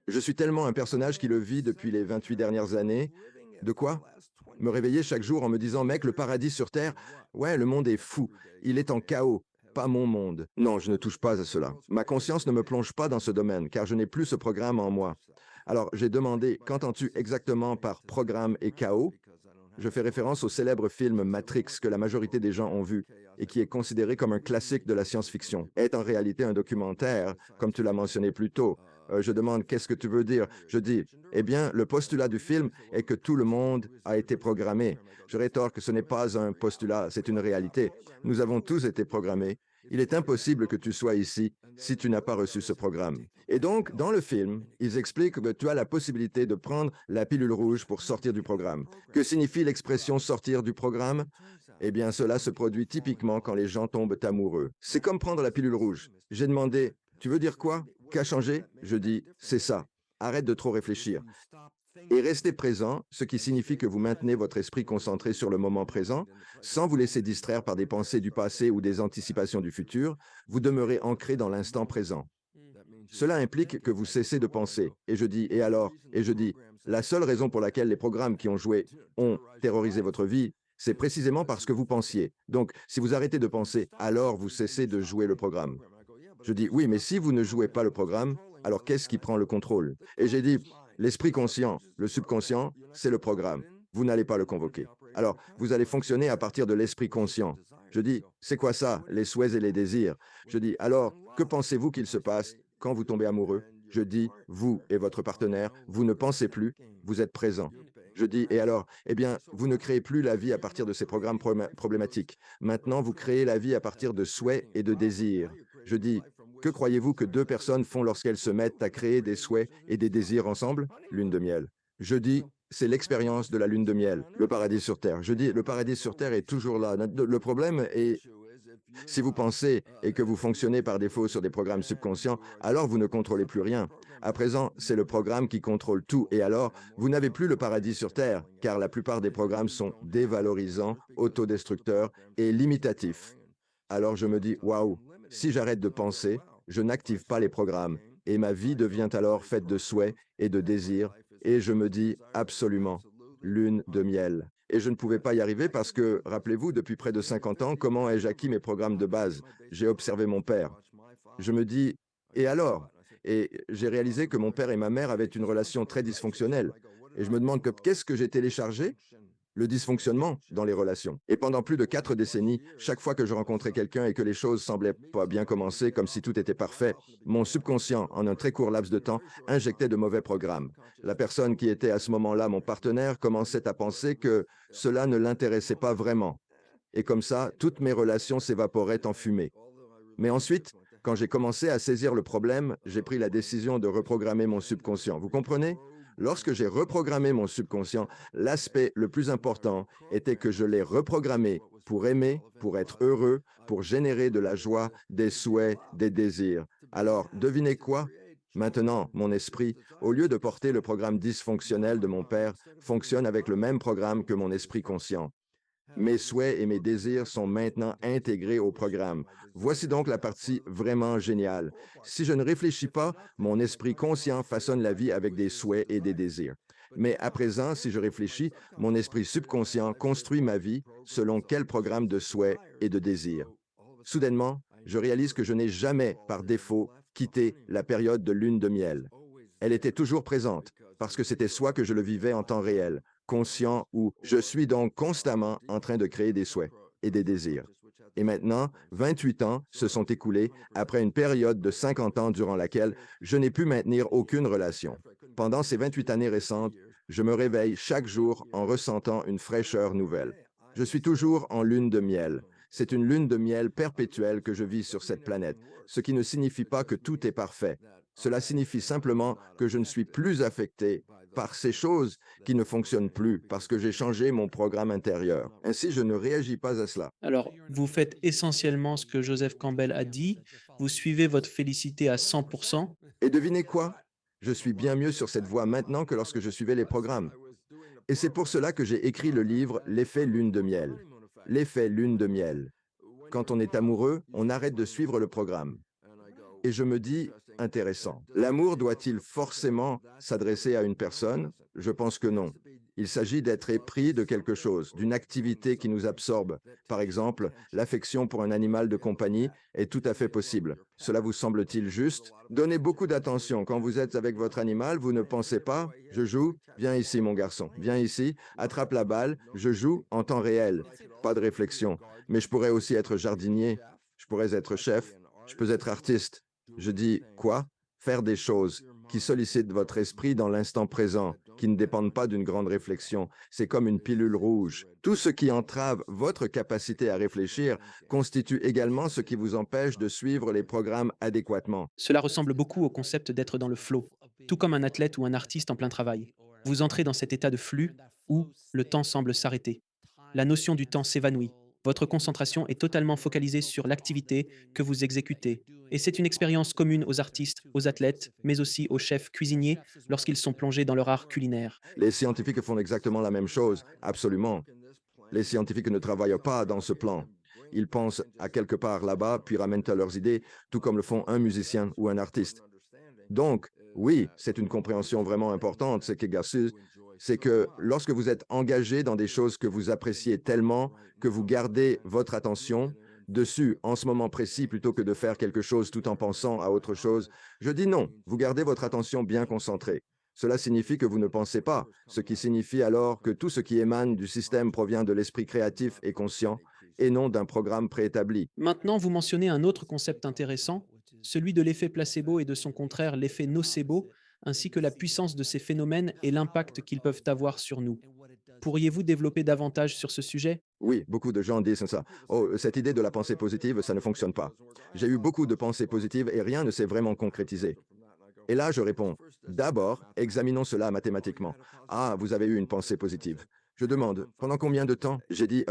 je suis tellement un personnage qui le vit depuis les 28 dernières années. De quoi? Me réveiller chaque jour en me disant, mec, le paradis sur Terre, ouais, le monde est fou, il est en chaos, pas mon monde. Non, je ne touche pas à cela. Ma conscience ne me plonge pas dans ce domaine, car je n'ai plus ce programme en moi. Alors, j'ai demandé, qu'entends-tu exactement par programme et chaos? Je fais référence au célèbre film Matrix que la majorité des gens ont vu et qui est considéré comme un classique de la science-fiction, est en réalité un documentaire, comme tu l'as mentionné plus tôt. Je demande qu'est-ce que tu veux dire? Je dis, eh bien, le postulat du film est que tout le monde a été programmé. Je rétorque que ce n'est pas un postulat, c'est une réalité. Nous avons tous été programmés. Il est impossible que tu sois ici si tu n'as pas reçu ce programme. Et donc, dans le film, ils expliquent que tu as la possibilité de prendre la pilule rouge pour sortir du programme. Que signifie l'expression sortir du programme? Eh bien, cela se produit typiquement quand les gens tombent amoureux. C'est comme prendre la pilule rouge. J'ai demandé, tu veux dire quoi? Qu'a changé? Je dis, c'est ça. Arrête de trop réfléchir. Et restez présent, ce qui signifie que vous maintenez votre esprit concentré sur le moment présent, sans vous laisser distraire par des pensées du passé ou des anticipations du futur, vous demeurez ancré dans l'instant présent. Cela implique que vous cessez de penser. Et je dis, et alors? Et je dis, la seule raison pour laquelle les programmes qui ont terrorisé votre vie, c'est précisément parce que vous pensiez. Donc, si vous arrêtez de penser, alors vous cessez de jouer le programme. Je dis, oui, mais si vous ne jouez pas le programme, alors qu'est-ce qui prend le contrôle? Et j'ai dit, l'esprit conscient, le subconscient, c'est le programme. Vous n'allez pas le convoquer. Alors, vous allez fonctionner à partir de l'esprit conscient. Je dis, c'est quoi ça, les souhaits et les désirs? Je dis, alors, que pensez-vous qu'il se passe quand vous tombez amoureux? Je dis, vous et votre partenaire, vous ne pensez plus, vous êtes présent. Je dis, et alors? Eh bien, vous ne créez plus la vie à partir de ces programmes problématiques. Maintenant, vous créez la vie à partir de souhaits et de désirs. Je dis, que croyez-vous que deux personnes font lorsqu'elles se mettent à créer des souhaits et des désirs ensemble? Lune de miel. Je dis, c'est l'expérience de la lune de miel, le paradis sur Terre. Je dis, le paradis sur Terre est toujours là. Le problème est, si vous pensez et que vous fonctionnez par défaut sur des programmes subconscients, alors vous ne contrôlez plus rien. À présent, c'est le programme qui contrôle tout. Et alors, vous n'avez plus le paradis sur Terre, car la plupart des programmes sont dévalorisants, autodestructeurs et limitatifs. Alors je me dis, waouh, si j'arrête de penser, je n'active pas les programmes, et ma vie devient alors faite de souhaits et de désirs, et je me dis, absolument, lune de miel. Et je ne pouvais pas y arriver parce que, rappelez-vous, depuis près de 50 ans, comment ai-je acquis mes programmes de base? J'ai observé mon père. Je me dis, et alors? Et j'ai réalisé que mon père et ma mère avaient une relation très dysfonctionnelle. Et je me demande que qu'est-ce que j'ai téléchargé? Le dysfonctionnement dans les relations. Et pendant plus de 4 décennies, chaque fois que je rencontrais quelqu'un et que les choses semblaient pas bien commencer, comme si tout était parfait, mon subconscient, en un très court laps de temps, injectait de mauvais programmes. La personne qui était à ce moment-là mon partenaire commençait à penser que cela ne l'intéressait pas vraiment. Et comme ça, toutes mes relations s'évaporaient en fumée. Mais ensuite, quand j'ai commencé à saisir le problème, j'ai pris la décision de reprogrammer mon subconscient. Vous comprenez? Lorsque j'ai reprogrammé mon subconscient, l'aspect le plus important était que je l'ai reprogrammé pour aimer, pour être heureux, pour générer de la joie, des souhaits, des désirs. Alors, devinez quoi? Maintenant, mon esprit, au lieu de porter le programme dysfonctionnel de mon père, fonctionne avec le même programme que mon esprit conscient. Mes souhaits et mes désirs sont maintenant intégrés au programme. Voici donc la partie vraiment géniale. Si je ne réfléchis pas, mon esprit conscient façonne la vie avec des souhaits et des désirs. Mais à présent, si je réfléchis, mon esprit subconscient construit ma vie selon quel programme de souhaits et de désirs. Soudainement, je réalise que je n'ai jamais, par défaut, quitté la période de lune de miel. Elle était toujours présente, parce que c'était soit que je le vivais en temps réel, conscient ou je suis donc constamment en train de créer des souhaits et des désirs. Et maintenant, 28 ans se sont écoulés après une période de 50 ans durant laquelle je n'ai pu maintenir aucune relation. Pendant ces 28 années récentes, je me réveille chaque jour en ressentant une fraîcheur nouvelle. Je suis toujours en lune de miel. C'est une lune de miel perpétuelle que je vis sur cette planète, ce qui ne signifie pas que tout est parfait. Cela signifie simplement que je ne suis plus affecté par ces choses qui ne fonctionnent plus parce que j'ai changé mon programme intérieur. Ainsi, je ne réagis pas à cela. Alors, vous faites essentiellement ce que Joseph Campbell a dit, vous suivez votre félicité à 100%. Et devinez quoi? Je suis bien mieux sur cette voie maintenant que lorsque je suivais les programmes. Et c'est pour cela que j'ai écrit le livre L'effet lune de miel. L'effet lune de miel. Quand on est amoureux, on arrête de suivre le programme. Et je me dis, intéressant. L'amour doit-il forcément s'adresser à une personne? Je pense que non. Il s'agit d'être épris de quelque chose, d'une activité qui nous absorbe. Par exemple, l'affection pour un animal de compagnie est tout à fait possible. Cela vous semble-t-il juste? Donnez beaucoup d'attention. Quand vous êtes avec votre animal, vous ne pensez pas, je joue, viens ici mon garçon, viens ici, attrape la balle, je joue en temps réel. Pas de réflexion. Mais je pourrais aussi être jardinier, je pourrais être chef, je peux être artiste. Je dis quoi? Faire des choses qui sollicitent votre esprit dans l'instant présent, qui ne dépendent pas d'une grande réflexion. C'est comme une pilule rouge. Tout ce qui entrave votre capacité à réfléchir constitue également ce qui vous empêche de suivre les programmes adéquatement. Cela ressemble beaucoup au concept d'être dans le flow, tout comme un athlète ou un artiste en plein travail. Vous entrez dans cet état de flux où le temps semble s'arrêter. La notion du temps s'évanouit. Votre concentration est totalement focalisée sur l'activité que vous exécutez. Et c'est une expérience commune aux artistes, aux athlètes, mais aussi aux chefs cuisiniers lorsqu'ils sont plongés dans leur art culinaire. Les scientifiques font exactement la même chose, absolument. Les scientifiques ne travaillent pas dans ce plan. Ils pensent à quelque part là-bas, puis ramènent à leurs idées, tout comme le font un musicien ou un artiste. Donc, oui, c'est une compréhension vraiment importante, c'est que lorsque vous êtes engagé dans des choses que vous appréciez tellement que vous gardez votre attention dessus en ce moment précis plutôt que de faire quelque chose tout en pensant à autre chose, je dis non, vous gardez votre attention bien concentrée. Cela signifie que vous ne pensez pas, ce qui signifie alors que tout ce qui émane du système provient de l'esprit créatif et conscient et non d'un programme préétabli. Maintenant, vous mentionnez un autre concept intéressant, celui de l'effet placebo et de son contraire, l'effet nocebo, ainsi que la puissance de ces phénomènes et l'impact qu'ils peuvent avoir sur nous. Pourriez-vous développer davantage sur ce sujet? Oui, beaucoup de gens disent ça. Oh, cette idée de la pensée positive, ça ne fonctionne pas. J'ai eu beaucoup de pensées positives et rien ne s'est vraiment concrétisé. Et là, je réponds, d'abord, examinons cela mathématiquement. Ah, vous avez eu une pensée positive. Je demande, pendant combien de temps? J'ai dit,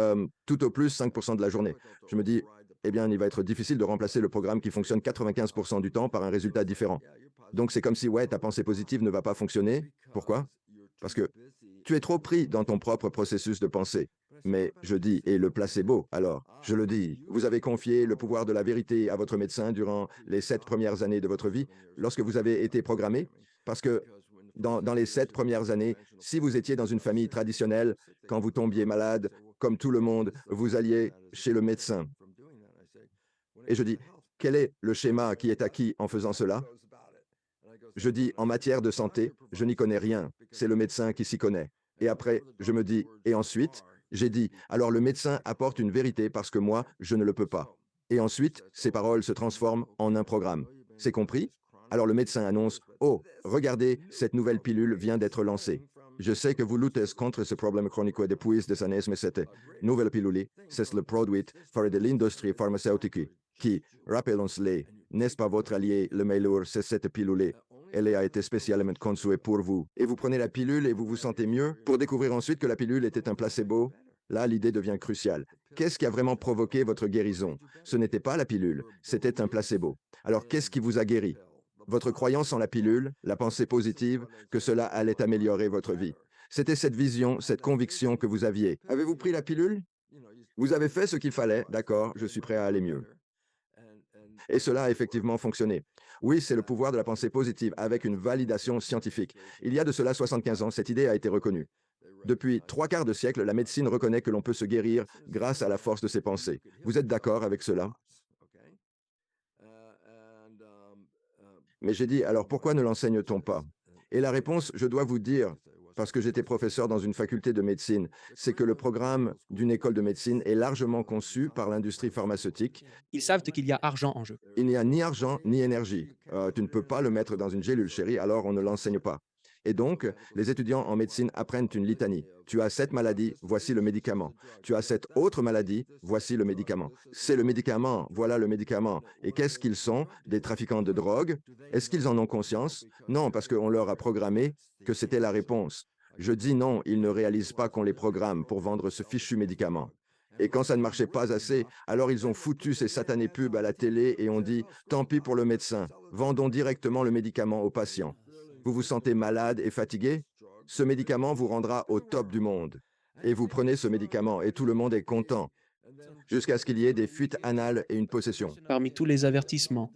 tout au plus 5% de la journée. Je me dis, eh bien, il va être difficile de remplacer le programme qui fonctionne 95% du temps par un résultat différent. Donc, c'est comme si, ouais, ta pensée positive ne va pas fonctionner. Pourquoi? Parce que tu es trop pris dans ton propre processus de pensée. Mais je dis, et le placebo, alors, je le dis, vous avez confié le pouvoir de la vérité à votre médecin durant les 7 premières années de votre vie, lorsque vous avez été programmé, parce que dans les 7 premières années, si vous étiez dans une famille traditionnelle, quand vous tombiez malade, comme tout le monde, vous alliez chez le médecin. Et je dis, quel est le schéma qui est acquis en faisant cela? Je dis, en matière de santé, je n'y connais rien. C'est le médecin qui s'y connaît. Et après, je me dis, et ensuite, j'ai dit, alors le médecin apporte une vérité parce que moi, je ne le peux pas. Et ensuite, ces paroles se transforment en un programme. C'est compris? Alors le médecin annonce, oh, regardez, cette nouvelle pilule vient d'être lancée. Je sais que vous luttez contre ce problème chronique depuis des années, mais cette nouvelle pilule, c'est le produit for de l'industrie pharmaceutique qui, rappelons-le, n'est-ce pas votre allié, le meilleur, c'est cette pilule. Elle a été spécialement conçue pour vous. Et vous prenez la pilule et vous vous sentez mieux pour découvrir ensuite que la pilule était un placebo. Là, l'idée devient cruciale. Qu'est-ce qui a vraiment provoqué votre guérison? Ce n'était pas la pilule, c'était un placebo. Alors, qu'est-ce qui vous a guéri? Votre croyance en la pilule, la pensée positive, que cela allait améliorer votre vie. C'était cette vision, cette conviction que vous aviez. Avez-vous pris la pilule? Vous avez fait ce qu'il fallait, d'accord, je suis prêt à aller mieux. Et cela a effectivement fonctionné. Oui, c'est le pouvoir de la pensée positive avec une validation scientifique. Il y a de cela 75 ans, cette idée a été reconnue. Depuis 3/4 de siècle, la médecine reconnaît que l'on peut se guérir grâce à la force de ses pensées. Vous êtes d'accord avec cela? Mais j'ai dit, alors pourquoi ne l'enseigne-t-on pas? Et la réponse, je dois vous dire, parce que j'étais professeur dans une faculté de médecine, c'est que le programme d'une école de médecine est largement conçu par l'industrie pharmaceutique. Ils savent qu'il y a argent en jeu. Il n'y a ni argent ni énergie. Tu ne peux pas le mettre dans une gélule, chérie, alors on ne l'enseigne pas. Et donc, les étudiants en médecine apprennent une litanie. Tu as cette maladie, voici le médicament. Tu as cette autre maladie, voici le médicament. C'est le médicament, voilà le médicament. Et qu'est-ce qu'ils sont? Des trafiquants de drogue? Est-ce qu'ils en ont conscience? Non, parce qu'on leur a programmé que c'était la réponse. Je dis non, ils ne réalisent pas qu'on les programme pour vendre ce fichu médicament. Et quand ça ne marchait pas assez, alors ils ont foutu ces satanés pubs à la télé et ont dit, tant pis pour le médecin, vendons directement le médicament aux patients. Vous vous sentez malade et fatigué? Ce médicament vous rendra au top du monde. Et vous prenez ce médicament et tout le monde est content, jusqu'à ce qu'il y ait des fuites anales et une possession. Parmi tous les avertissements,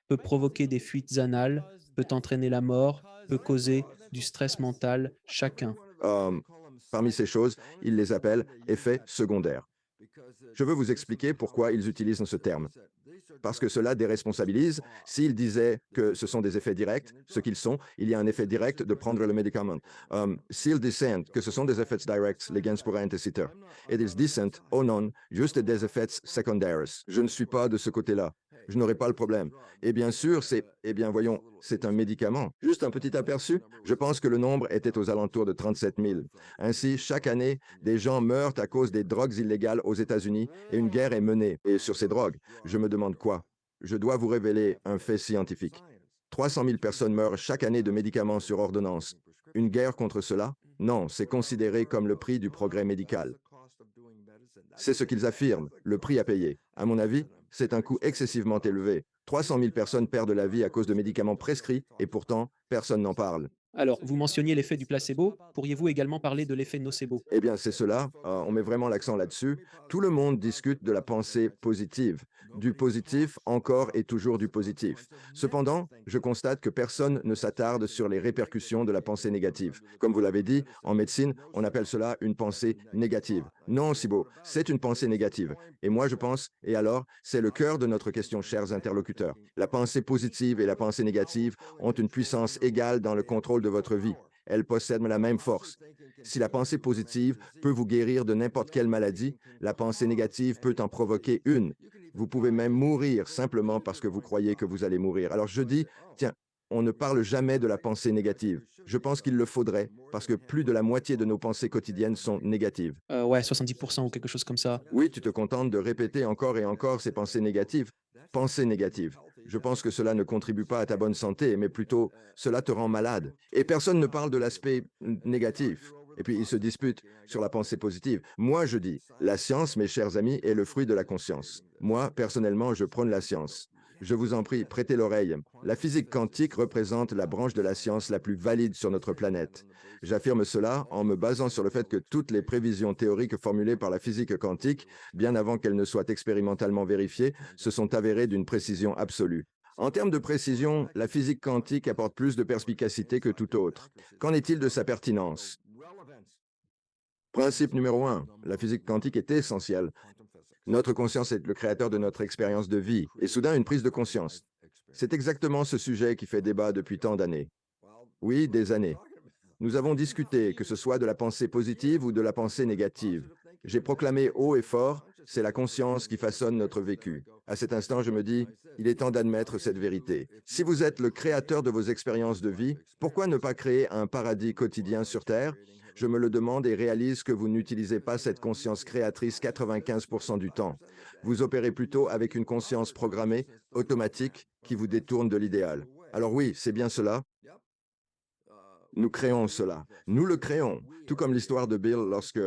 peut provoquer des fuites anales, peut entraîner la mort, peut causer du stress mental, chacun. Euh, Parmi ces choses, ils les appellent effets secondaires. Je veux vous expliquer pourquoi ils utilisent ce terme. Parce que cela déresponsabilise. S'ils disaient que ce sont des effets directs, ce qu'ils sont, il y a un effet direct de prendre le médicament. S'ils disent que ce sont des effets directs, les gens pourraient être. Et ils disent, oh non, juste des effets secondaires. Je ne suis pas de ce côté-là. Je n'aurai pas le problème. Et bien sûr, eh bien voyons, c'est un médicament. Juste un petit aperçu, je pense que le nombre était aux alentours de 37 000. Ainsi, chaque année, des gens meurent à cause des drogues illégales aux États-Unis et une guerre est menée. Et sur ces drogues, je me demande quoi? Je dois vous révéler un fait scientifique. 300 000 personnes meurent chaque année de médicaments sur ordonnance. Une guerre contre cela? Non, c'est considéré comme le prix du progrès médical. C'est ce qu'ils affirment, le prix à payer. À mon avis, c'est un coût excessivement élevé. 300 000 personnes perdent la vie à cause de médicaments prescrits et pourtant, personne n'en parle. Alors, vous mentionniez l'effet du placebo. Pourriez-vous également parler de l'effet nocebo? Eh bien, c'est cela, on met vraiment l'accent là-dessus. Tout le monde discute de la pensée positive, du positif encore et toujours du positif. Cependant, je constate que personne ne s'attarde sur les répercussions de la pensée négative. Comme vous l'avez dit, en médecine, on appelle cela une pensée négative. Non, Sibo, c'est une pensée négative. Et moi, je pense, et alors, c'est le cœur de notre question, chers interlocuteurs. La pensée positive et la pensée négative ont une puissance égale dans le contrôle de votre vie. Elles possèdent la même force. Si la pensée positive peut vous guérir de n'importe quelle maladie, la pensée négative peut en provoquer une. Vous pouvez même mourir simplement parce que vous croyez que vous allez mourir. Alors je dis, tiens, on ne parle jamais de la pensée négative. Je pense qu'il le faudrait, parce que plus de la moitié de nos pensées quotidiennes sont négatives. Ouais, 70% ou quelque chose comme ça. Oui, tu te contentes de répéter encore et encore ces pensées négatives. Pensées négatives. Je pense que cela ne contribue pas à ta bonne santé, mais plutôt cela te rend malade. Et personne ne parle de l'aspect négatif. Et puis ils se disputent sur la pensée positive. Moi, je dis, la science, mes chers amis, est le fruit de la conscience. Moi, personnellement, je prône la science. Je vous en prie, prêtez l'oreille. La physique quantique représente la branche de la science la plus valide sur notre planète. J'affirme cela en me basant sur le fait que toutes les prévisions théoriques formulées par la physique quantique, bien avant qu'elles ne soient expérimentalement vérifiées, se sont avérées d'une précision absolue. En termes de précision, la physique quantique apporte plus de perspicacité que tout autre. Qu'en est-il de sa pertinence? Principe numéro 1, la physique quantique est essentielle. Notre conscience est le créateur de notre expérience de vie, et soudain une prise de conscience. C'est exactement ce sujet qui fait débat depuis tant d'années. Oui, des années. Nous avons discuté, que ce soit de la pensée positive ou de la pensée négative. J'ai proclamé haut et fort, c'est la conscience qui façonne notre vécu. À cet instant, je me dis, il est temps d'admettre cette vérité. Si vous êtes le créateur de vos expériences de vie, pourquoi ne pas créer un paradis quotidien sur Terre? Je me le demande et réalise que vous n'utilisez pas cette conscience créatrice 95% du temps. Vous opérez plutôt avec une conscience programmée, automatique, qui vous détourne de l'idéal. Alors oui, c'est bien cela, nous créons cela. Nous le créons. Tout comme l'histoire de Bill lorsque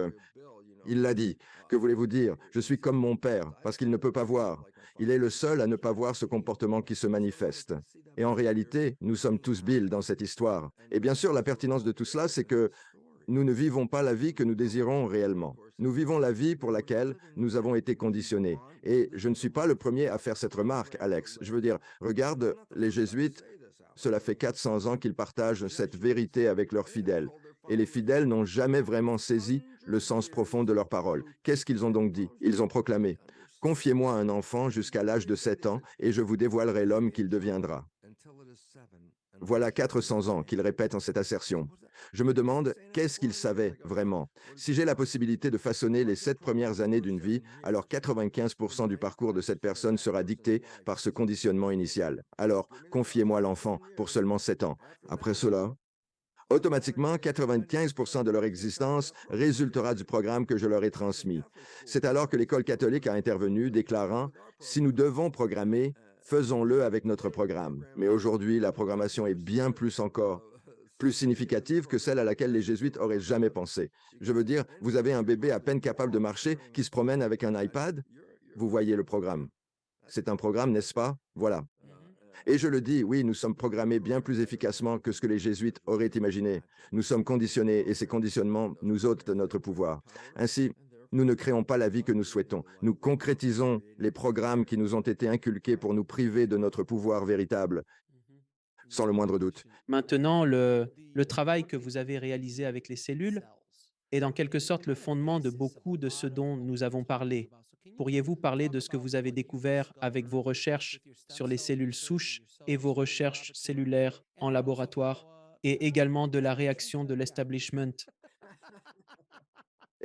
il l'a dit. Que voulez-vous dire? Je suis comme mon père, parce qu'il ne peut pas voir. Il est le seul à ne pas voir ce comportement qui se manifeste. Et en réalité, nous sommes tous Bill dans cette histoire. Et bien sûr, la pertinence de tout cela, c'est que nous ne vivons pas la vie que nous désirons réellement. Nous vivons la vie pour laquelle nous avons été conditionnés. Et je ne suis pas le premier à faire cette remarque, Alex. Je veux dire, regarde les jésuites, cela fait 400 ans qu'ils partagent cette vérité avec leurs fidèles. Et les fidèles n'ont jamais vraiment saisi le sens profond de leurs paroles. Qu'est-ce qu'ils ont donc dit? Ils ont proclamé, confiez-moi un enfant jusqu'à l'âge de 7 ans et je vous dévoilerai l'homme qu'il deviendra. Voilà 400 ans qu'ils répètent en cette assertion. Je me demande, qu'est-ce qu'ils savaient vraiment? Si j'ai la possibilité de façonner les 7 premières années d'une vie, alors 95% du parcours de cette personne sera dicté par ce conditionnement initial. Alors, confiez-moi l'enfant pour seulement 7 ans. Après cela, automatiquement, 95% de leur existence résultera du programme que je leur ai transmis. C'est alors que l'École catholique a intervenu, déclarant, si nous devons programmer, faisons-le avec notre programme. Mais aujourd'hui, la programmation est bien plus encore plus significative que celle à laquelle les jésuites auraient jamais pensé. Je veux dire, vous avez un bébé à peine capable de marcher qui se promène avec un iPad, vous voyez le programme. C'est un programme, n'est-ce pas? Voilà. Mhm. Et je le dis, oui, nous sommes programmés bien plus efficacement que ce que les jésuites auraient imaginé. Nous sommes conditionnés et ces conditionnements nous ôtent de notre pouvoir. Ainsi, nous ne créons pas la vie que nous souhaitons. Nous concrétisons les programmes qui nous ont été inculqués pour nous priver de notre pouvoir véritable, Mhm. sans le moindre doute. Maintenant, le travail que vous avez réalisé avec les cellules est en quelque sorte le fondement de beaucoup de ce dont nous avons parlé. Pourriez-vous parler de ce que vous avez découvert avec vos recherches sur les cellules souches et vos recherches cellulaires en laboratoire, et également de la réaction de l'establishment?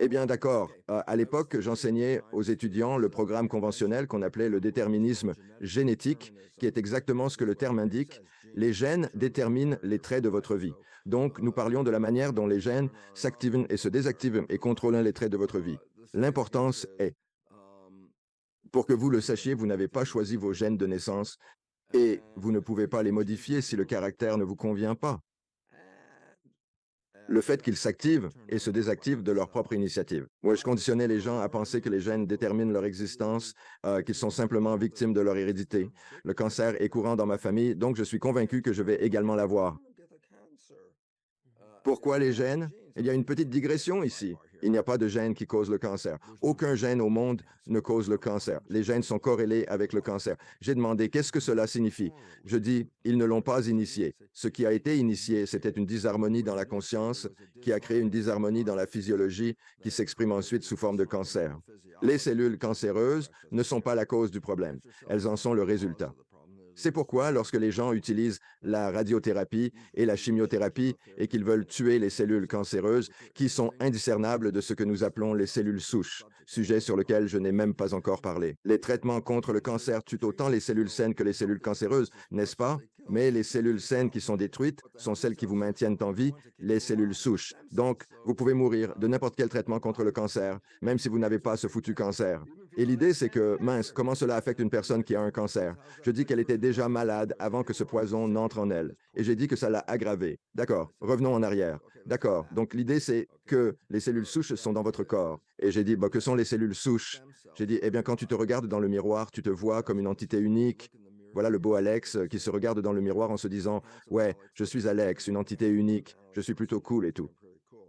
Eh bien, d'accord. À l'époque, j'enseignais aux étudiants le programme conventionnel qu'on appelait le déterminisme génétique, qui est exactement ce que le terme indique. Les gènes déterminent les traits de votre vie. Donc, nous parlions de la manière dont les gènes s'activent et se désactivent et contrôlent les traits de votre vie. L'importance est, pour que vous le sachiez, vous n'avez pas choisi vos gènes de naissance et vous ne pouvez pas les modifier si le caractère ne vous convient pas. Le fait qu'ils s'activent et se désactivent de leur propre initiative. Moi, je conditionnais les gens à penser que les gènes déterminent leur existence, qu'ils sont simplement victimes de leur hérédité. Le cancer est courant dans ma famille, donc je suis convaincu que je vais également l'avoir. Pourquoi les gènes? Il y a une petite digression ici. Il n'y a pas de gène qui cause le cancer. Aucun gène au monde ne cause le cancer. Les gènes sont corrélés avec le cancer. J'ai demandé qu'est-ce que cela signifie. Je dis, ils ne l'ont pas initié. Ce qui a été initié, c'était une disharmonie dans la conscience qui a créé une disharmonie dans la physiologie qui s'exprime ensuite sous forme de cancer. Les cellules cancéreuses ne sont pas la cause du problème. Elles en sont le résultat. C'est pourquoi, lorsque les gens utilisent la radiothérapie et la chimiothérapie et qu'ils veulent tuer les cellules cancéreuses, qui sont indiscernables de ce que nous appelons les cellules souches, sujet sur lequel je n'ai même pas encore parlé. Les traitements contre le cancer tuent autant les cellules saines que les cellules cancéreuses, n'est-ce pas? Mais les cellules saines qui sont détruites sont celles qui vous maintiennent en vie, les cellules souches. Donc, vous pouvez mourir de n'importe quel traitement contre le cancer, même si vous n'avez pas ce foutu cancer. Et l'idée, c'est que, mince, comment cela affecte une personne qui a un cancer? Je dis qu'elle était déjà malade avant que ce poison n'entre en elle. Et j'ai dit que ça l'a aggravée. D'accord, revenons en arrière. D'accord, donc l'idée, c'est que les cellules souches sont dans votre corps. Et j'ai dit, bah, que sont les cellules souches? J'ai dit, eh bien, quand tu te regardes dans le miroir, tu te vois comme une entité unique. Voilà le beau Alex qui se regarde dans le miroir en se disant, ouais, je suis Alex, une entité unique, je suis plutôt cool et tout.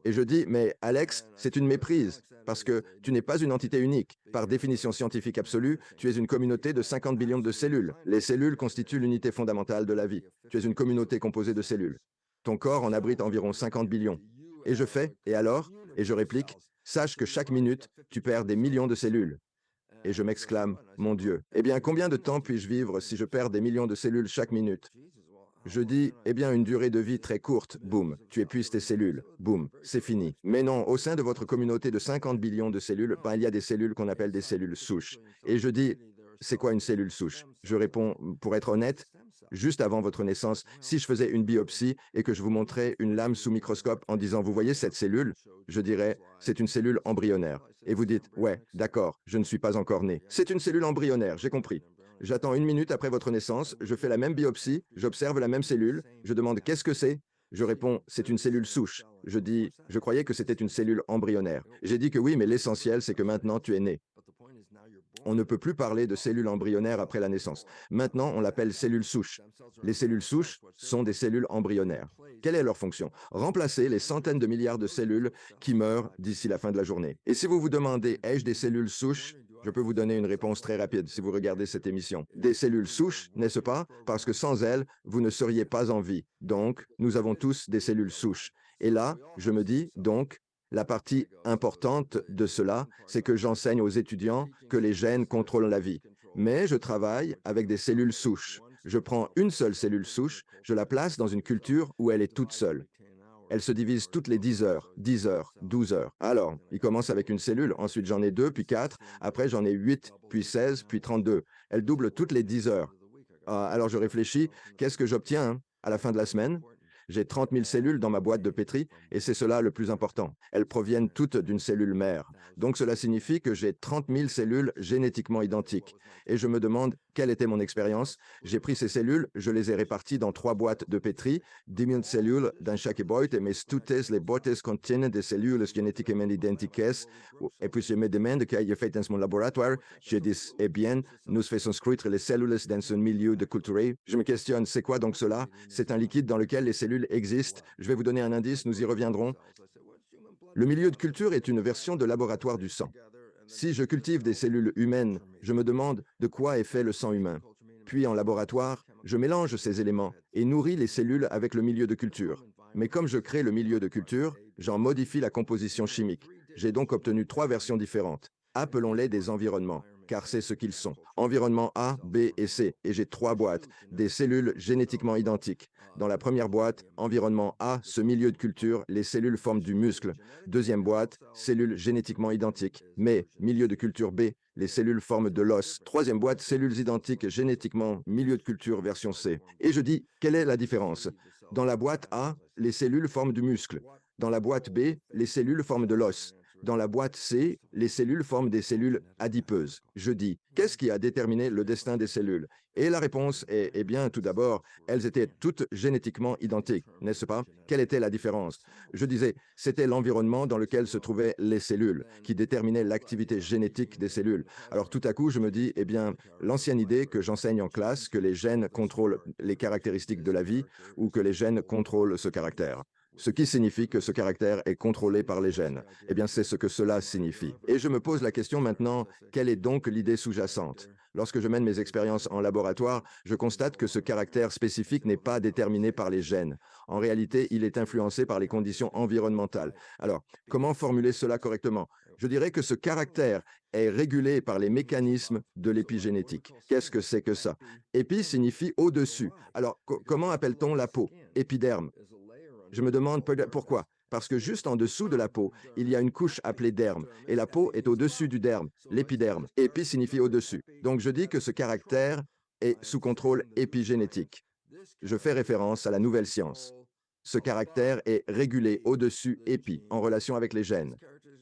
Et je dis, mais Alex, c'est une méprise, parce que tu n'es pas une entité unique. Par définition scientifique absolue, tu es une communauté de 50 billions de cellules. Les cellules constituent l'unité fondamentale de la vie. Tu es une communauté composée de cellules. Ton corps en abrite environ 50 billions. Et je fais, et alors? Et je réplique, sache que chaque minute, tu perds des millions de cellules. Et je m'exclame, mon Dieu, eh bien, combien de temps puis-je vivre si je perds des millions de cellules chaque minute? Je dis, eh bien, une durée de vie très courte, boum, tu épuises tes cellules, boum, c'est fini. Mais non, au sein de votre communauté de 50 billions de cellules, ben, il y a des cellules qu'on appelle des cellules souches. Et je dis, c'est quoi une cellule souche? Je réponds, pour être honnête, juste avant votre naissance, si je faisais une biopsie et que je vous montrais une lame sous microscope en disant, vous voyez cette cellule? Je dirais, c'est une cellule embryonnaire. Et vous dites, ouais, d'accord, je ne suis pas encore né. C'est une cellule embryonnaire, j'ai compris. J'attends une minute après votre naissance, je fais la même biopsie, j'observe la même cellule, je demande qu'est-ce que c'est? Je réponds, c'est une cellule souche. Je dis, je croyais que c'était une cellule embryonnaire. J'ai dit que oui, mais l'essentiel, c'est que maintenant tu es né. On ne peut plus parler de cellules embryonnaires après la naissance. Maintenant, on l'appelle cellule souche. Les cellules souches sont des cellules embryonnaires. Quelle est leur fonction? Remplacer les centaines de milliards de cellules qui meurent d'ici la fin de la journée. Et si vous vous demandez, ai-je des cellules souches? Je peux vous donner une réponse très rapide si vous regardez cette émission. Des cellules souches, n'est-ce pas? Parce que sans elles, vous ne seriez pas en vie. Donc, nous avons tous des cellules souches. Et là, je me dis, donc, la partie importante de cela, c'est que j'enseigne aux étudiants que les gènes contrôlent la vie. Mais je travaille avec des cellules souches. Je prends une seule cellule souche, je la place dans une culture où elle est toute seule. Elle se divise toutes les 10 heures, 10 heures, 12 heures. Alors, il commence avec une cellule, ensuite j'en ai 2, puis 4, après j'en ai 8, puis 16, puis 32. Elle double toutes les 10 heures. Alors je réfléchis, qu'est-ce que j'obtiens à la fin de la semaine? J'ai 30 000 cellules dans ma boîte de pétri et c'est cela le plus important. Elles proviennent toutes d'une cellule mère. Donc cela signifie que j'ai 30 000 cellules génétiquement identiques. Et je me demande quelle était mon expérience. J'ai pris ces cellules, je les ai réparties dans 3 boîtes de pétri, 10 000 cellules dans chaque boîte, et mes toutes les boîtes contiennent des cellules génétiquement identiques. Et puis je me demande qu'est-ce que fait dans mon laboratoire. Je dis, eh bien, nous faisons scruter les cellules dans un milieu de culture. Je me questionne, c'est quoi donc cela? C'est un liquide dans lequel les cellules existent. Je vais vous donner un indice, nous y reviendrons. Le milieu de culture est une version de laboratoire du sang. Si je cultive des cellules humaines, je me demande de quoi est fait le sang humain. Puis en laboratoire, je mélange ces éléments et nourris les cellules avec le milieu de culture. Mais comme je crée le milieu de culture, j'en modifie la composition chimique. J'ai donc obtenu 3 versions différentes. Appelons-les des environnements, car c'est ce qu'ils sont. Environnement A, B et C, et j'ai 3 boîtes, des cellules génétiquement identiques. Dans la première boîte, environnement A, ce milieu de culture, les cellules forment du muscle. Deuxième boîte, cellules génétiquement identiques, mais milieu de culture B, les cellules forment de l'os. Troisième boîte, cellules identiques génétiquement, milieu de culture version C. Et je dis, quelle est la différence? Dans la boîte A, les cellules forment du muscle. Dans la boîte B, les cellules forment de l'os. Dans la boîte C, les cellules forment des cellules adipeuses. Je dis, qu'est-ce qui a déterminé le destin des cellules? Et la réponse est, eh bien, tout d'abord, elles étaient toutes génétiquement identiques, n'est-ce pas? Quelle était la différence? Je disais, c'était l'environnement dans lequel se trouvaient les cellules, qui déterminait l'activité génétique des cellules. Alors tout à coup, je me dis, eh bien, l'ancienne idée que j'enseigne en classe, que les gènes contrôlent les caractéristiques de la vie, ou que les gènes contrôlent ce caractère. ce qui signifie que ce caractère est contrôlé par les gènes. Eh bien, c'est ce que cela signifie. Et je me pose la question maintenant, quelle est donc l'idée sous-jacente? Lorsque je mène mes expériences en laboratoire, je constate que ce caractère spécifique n'est pas déterminé par les gènes. En réalité, il est influencé par les conditions environnementales. Alors, comment formuler cela correctement? Je dirais que ce caractère est régulé par les mécanismes de l'épigénétique. Qu'est-ce que c'est que ça? Épi signifie au-dessus. Alors, comment appelle-t-on la peau? Épiderme. Je me demande pourquoi. Parce que juste en dessous de la peau, il y a une couche appelée derme, et la peau est au-dessus du derme, l'épiderme. Épi signifie au-dessus. Donc je dis que ce caractère est sous contrôle épigénétique. Je fais référence à la nouvelle science. Ce caractère est régulé au-dessus épi, en relation avec les gènes.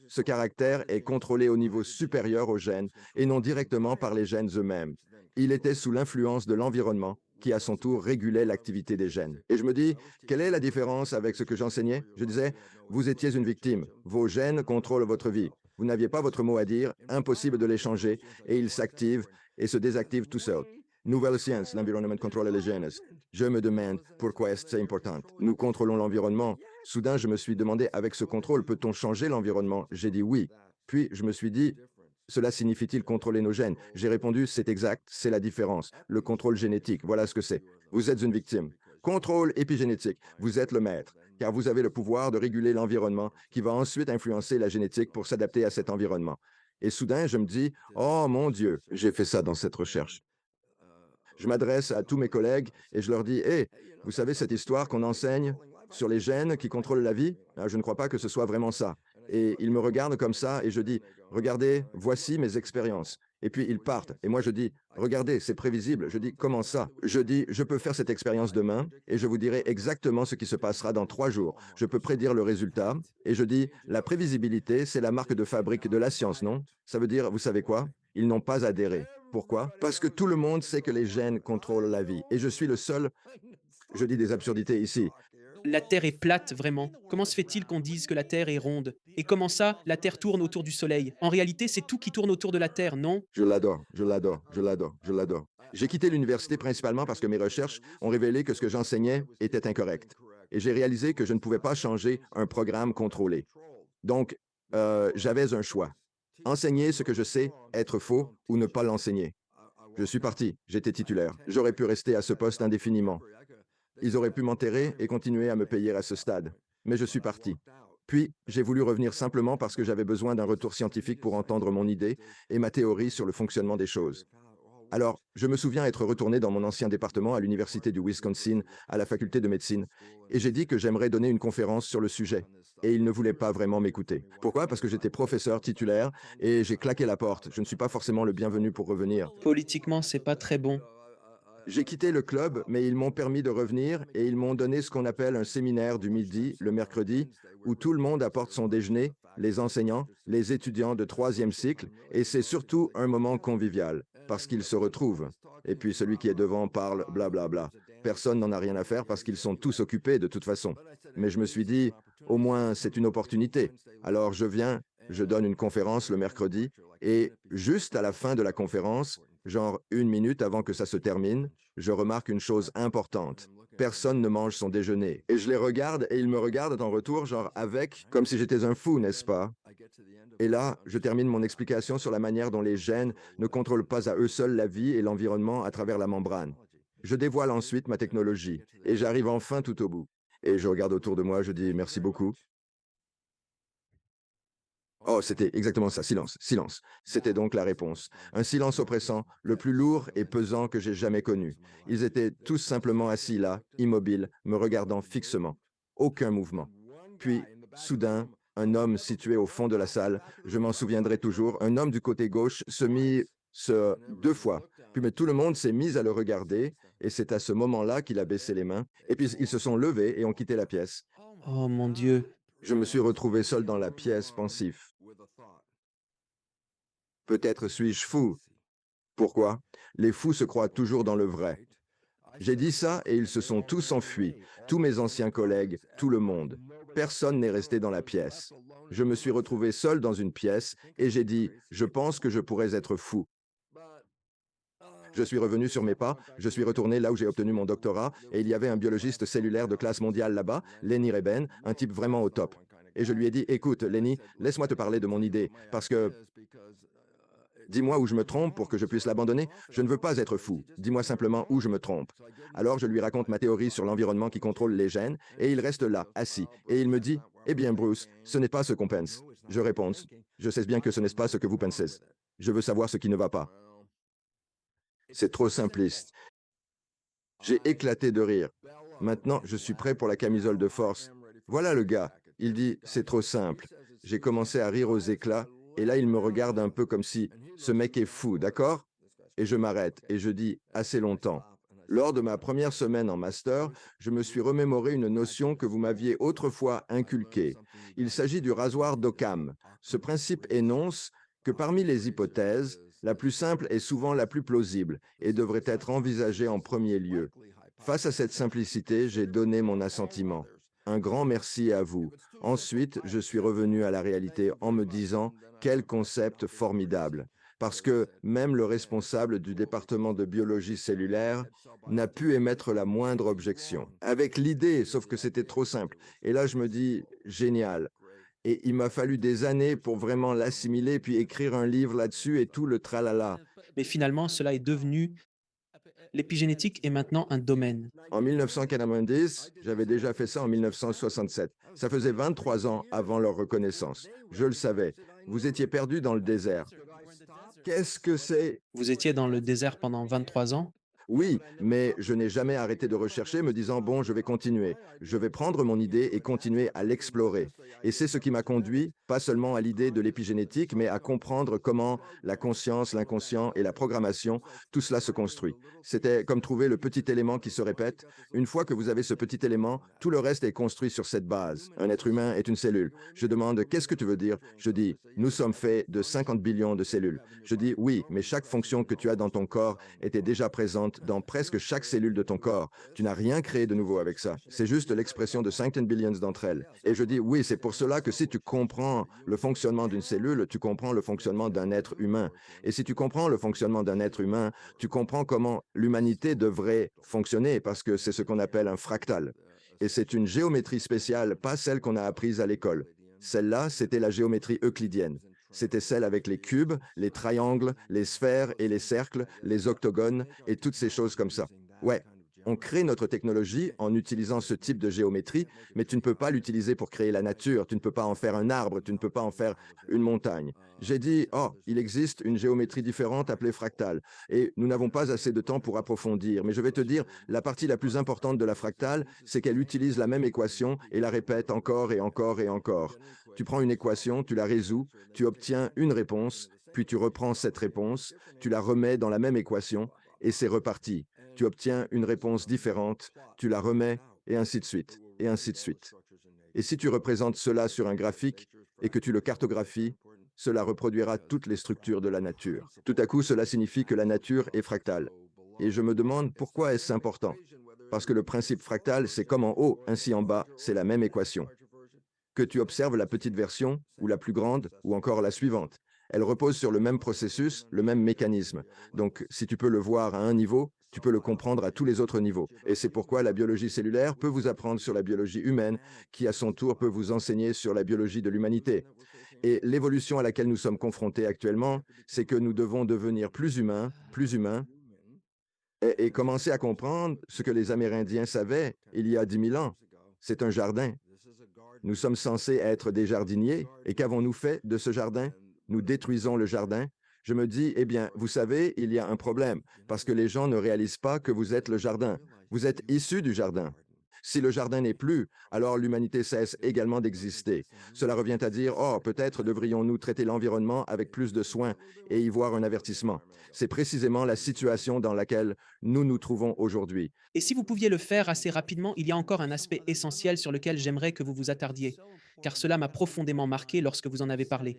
Ce caractère est contrôlé au niveau supérieur aux gènes et non directement par les gènes eux-mêmes. Il était sous l'influence de l'environnement qui à son tour régulait l'activité des gènes. Et je me dis, quelle est la différence avec ce que j'enseignais? Je disais, vous étiez une victime, vos gènes contrôlent votre vie. Vous n'aviez pas votre mot à dire, impossible de les changer, et ils s'activent et se désactivent tout seuls. Nouvelle science, l'environnement contrôle les gènes. Je me demande pourquoi est-ce important. Nous contrôlons l'environnement. Soudain, je me suis demandé, avec ce contrôle, peut-on changer l'environnement? J'ai dit oui. Puis, je me suis dit, cela signifie-t-il contrôler nos gènes? J'ai répondu, c'est exact, c'est la différence. Le contrôle génétique, voilà ce que c'est. Vous êtes une victime. Contrôle épigénétique, vous êtes le maître, car vous avez le pouvoir de réguler l'environnement qui va ensuite influencer la génétique pour s'adapter à cet environnement. Et soudain, je me dis, oh mon Dieu, j'ai fait ça dans cette recherche. Je m'adresse à tous mes collègues et je leur dis, hé, vous savez cette histoire qu'on enseigne sur les gènes qui contrôlent la vie? Ah, je ne crois pas que ce soit vraiment ça. Et ils me regardent comme ça et je dis, regardez, voici mes expériences. Et puis ils partent. Et moi je dis, regardez, c'est prévisible. Je dis, comment ça? Je dis, je peux faire cette expérience demain et je vous dirai exactement ce qui se passera dans 3 jours. Je peux prédire le résultat. Et je dis, la prévisibilité, c'est la marque de fabrique de la science, non? Ça veut dire, vous savez quoi? Ils n'ont pas adhéré. Pourquoi? Parce que tout le monde sait que les gènes contrôlent la vie. Et je suis le seul, je dis des absurdités ici. La Terre est plate, vraiment. Comment se fait-il qu'on dise que la Terre est ronde? Et comment ça, la Terre tourne autour du Soleil? En réalité, c'est tout qui tourne autour de la Terre, non? Je l'adore, je l'adore, je l'adore, je l'adore. J'ai quitté l'université principalement parce que mes recherches ont révélé que ce que j'enseignais était incorrect. Et j'ai réalisé que je ne pouvais pas changer un programme contrôlé. Donc, j'avais un choix. Enseigner ce que je sais, être faux, ou ne pas l'enseigner. Je suis parti, j'étais titulaire. J'aurais pu rester à ce poste indéfiniment. Ils auraient pu m'enterrer et continuer à me payer à ce stade. Mais je suis parti. Puis, j'ai voulu revenir simplement parce que j'avais besoin d'un retour scientifique pour entendre mon idée et ma théorie sur le fonctionnement des choses. Alors, je me souviens être retourné dans mon ancien département à l'Université du Wisconsin, à la faculté de médecine, et j'ai dit que j'aimerais donner une conférence sur le sujet. Et ils ne voulaient pas vraiment m'écouter. Pourquoi? Parce que j'étais professeur titulaire et j'ai claqué la porte. Je ne suis pas forcément le bienvenu pour revenir. Politiquement, c'est pas très bon. J'ai quitté le club, mais ils m'ont permis de revenir et ils m'ont donné ce qu'on appelle un séminaire du midi, le mercredi, où tout le monde apporte son déjeuner, les enseignants, les étudiants de troisième cycle, et c'est surtout un moment convivial, parce qu'ils se retrouvent. Et puis celui qui est devant parle blablabla. Personne n'en a rien à faire parce qu'ils sont tous occupés de toute façon. Mais je me suis dit, au moins c'est une opportunité. Alors je viens, je donne une conférence le mercredi, et juste à la fin de la conférence, genre 1 minute avant que ça se termine, je remarque une chose importante. Personne ne mange son déjeuner. Et je les regarde et ils me regardent en retour, genre avec, comme si j'étais un fou, n'est-ce pas? Et là, je termine mon explication sur la manière dont les gènes ne contrôlent pas à eux seuls la vie et l'environnement à travers la membrane. Je dévoile ensuite ma technologie et j'arrive enfin tout au bout. Et je regarde autour de moi, je dis merci beaucoup. Oh, c'était exactement ça, silence, silence. C'était donc la réponse. Un silence oppressant, le plus lourd et pesant que j'ai jamais connu. Ils étaient tous simplement assis là, immobiles, me regardant fixement. Aucun mouvement. Puis, soudain, un homme situé au fond de la salle, je m'en souviendrai toujours, un homme du côté gauche se mit deux fois. Puis mais tout le monde s'est mis à le regarder, et c'est à ce moment-là qu'il a baissé les mains. Et puis ils se sont levés et ont quitté la pièce. Oh mon Dieu. Je me suis retrouvé seul dans la pièce, pensif. Peut-être suis-je fou. Pourquoi? Les fous se croient toujours dans le vrai. J'ai dit ça et ils se sont tous enfuis, tous mes anciens collègues, tout le monde. Personne n'est resté dans la pièce. Je me suis retrouvé seul dans une pièce et j'ai dit, je pense que je pourrais être fou. Je suis revenu sur mes pas, je suis retourné là où j'ai obtenu mon doctorat, et il y avait un biologiste cellulaire de classe mondiale là-bas, Lenny Reben, un type vraiment au top. Et je lui ai dit, écoute, Lenny, laisse-moi te parler de mon idée, parce que dis-moi où je me trompe pour que je puisse l'abandonner. Je ne veux pas être fou. Dis-moi simplement où je me trompe. Alors je lui raconte ma théorie sur l'environnement qui contrôle les gènes, et il reste là, assis, et il me dit, eh bien Bruce, ce n'est pas ce qu'on pense. Je réponds, je sais bien que ce n'est pas ce que vous pensez. Je veux savoir ce qui ne va pas. C'est trop simpliste. J'ai éclaté de rire. Maintenant, je suis prêt pour la camisole de force. Voilà le gars. Il dit, c'est trop simple. J'ai commencé à rire aux éclats, et là, il me regarde un peu comme si, ce mec est fou, d'accord? Et je m'arrête, et je dis, assez longtemps. Lors de ma première semaine en master, je me suis remémoré une notion que vous m'aviez autrefois inculquée. Il s'agit du rasoir d'Occam. Ce principe énonce que parmi les hypothèses, la plus simple est souvent la plus plausible et devrait être envisagée en premier lieu. Face à cette simplicité, j'ai donné mon assentiment. Un grand merci à vous. Ensuite, je suis revenu à la réalité en me disant, quel concept formidable. Parce que même le responsable du département de biologie cellulaire n'a pu émettre la moindre objection. Avec l'idée, sauf que c'était trop simple. Et là, je me dis, génial. Et il m'a fallu des années pour vraiment l'assimiler, puis écrire un livre là-dessus et tout le tralala. Mais finalement, cela est devenu l'épigénétique est maintenant un domaine. En 1990, j'avais déjà fait ça en 1967. Ça faisait 23 ans avant leur reconnaissance. Je le savais. Vous étiez perdu dans le désert. Qu'est-ce que c'est? Vous étiez dans le désert pendant 23 ans. Oui, mais je n'ai jamais arrêté de rechercher, me disant, bon, je vais continuer. Je vais prendre mon idée et continuer à l'explorer. Et c'est ce qui m'a conduit, pas seulement à l'idée de l'épigénétique, mais à comprendre comment la conscience, l'inconscient et la programmation, tout cela se construit. C'était comme trouver le petit élément qui se répète. Une fois que vous avez ce petit élément, tout le reste est construit sur cette base. Un être humain est une cellule. Je demande, qu'est-ce que tu veux dire? Je dis, nous sommes faits de 50 billions de cellules. Je dis, oui, mais chaque fonction que tu as dans ton corps était déjà présente dans presque chaque cellule de ton corps. Tu n'as rien créé de nouveau avec ça. C'est juste l'expression de 50 billions d'entre elles. Et je dis, oui, c'est pour cela que si tu comprends le fonctionnement d'une cellule, tu comprends le fonctionnement d'un être humain. Et si tu comprends le fonctionnement d'un être humain, tu comprends comment l'humanité devrait fonctionner, parce que c'est ce qu'on appelle un fractal. Et c'est une géométrie spéciale, pas celle qu'on a apprise à l'école. Celle-là, c'était la géométrie euclidienne. C'était celle avec les cubes, les triangles, les sphères et les cercles, les octogones et toutes ces choses comme ça. Ouais, on crée notre technologie en utilisant ce type de géométrie, mais tu ne peux pas l'utiliser pour créer la nature, tu ne peux pas en faire un arbre, tu ne peux pas en faire une montagne. J'ai dit, oh, il existe une géométrie différente appelée fractale, et nous n'avons pas assez de temps pour approfondir, mais je vais te dire, la partie la plus importante de la fractale, c'est qu'elle utilise la même équation et la répète encore et encore et encore. Tu prends une équation, tu la résous, tu obtiens une réponse, puis tu reprends cette réponse, tu la remets dans la même équation, et c'est reparti. Tu obtiens une réponse différente, tu la remets, et ainsi de suite, et ainsi de suite. Et si tu représentes cela sur un graphique et que tu le cartographies, cela reproduira toutes les structures de la nature. Tout à coup, cela signifie que la nature est fractale. Et je me demande pourquoi est-ce important? Parce que le principe fractal, c'est comme en haut, ainsi en bas, c'est la même équation. Que tu observes la petite version, ou la plus grande, ou encore la suivante. Elle repose sur le même processus, le même mécanisme. Donc, si tu peux le voir à un niveau, tu peux le comprendre à tous les autres niveaux. Et c'est pourquoi la biologie cellulaire peut vous apprendre sur la biologie humaine, qui à son tour peut vous enseigner sur la biologie de l'humanité. Et l'évolution à laquelle nous sommes confrontés actuellement, c'est que nous devons devenir plus humains, et commencer à comprendre ce que les Amérindiens savaient il y a 10 000 ans. C'est un jardin. Nous sommes censés être des jardiniers, et qu'avons-nous fait de ce jardin? Nous détruisons le jardin. Je me dis, eh bien, vous savez, il y a un problème, parce que les gens ne réalisent pas que vous êtes le jardin. Vous êtes issus du jardin. Si le jardin n'est plus, alors l'humanité cesse également d'exister. Cela revient à dire, oh, peut-être devrions-nous traiter l'environnement avec plus de soin et y voir un avertissement. C'est précisément la situation dans laquelle nous nous trouvons aujourd'hui. Et si vous pouviez le faire assez rapidement, il y a encore un aspect essentiel sur lequel j'aimerais que vous vous attardiez, car cela m'a profondément marqué lorsque vous en avez parlé.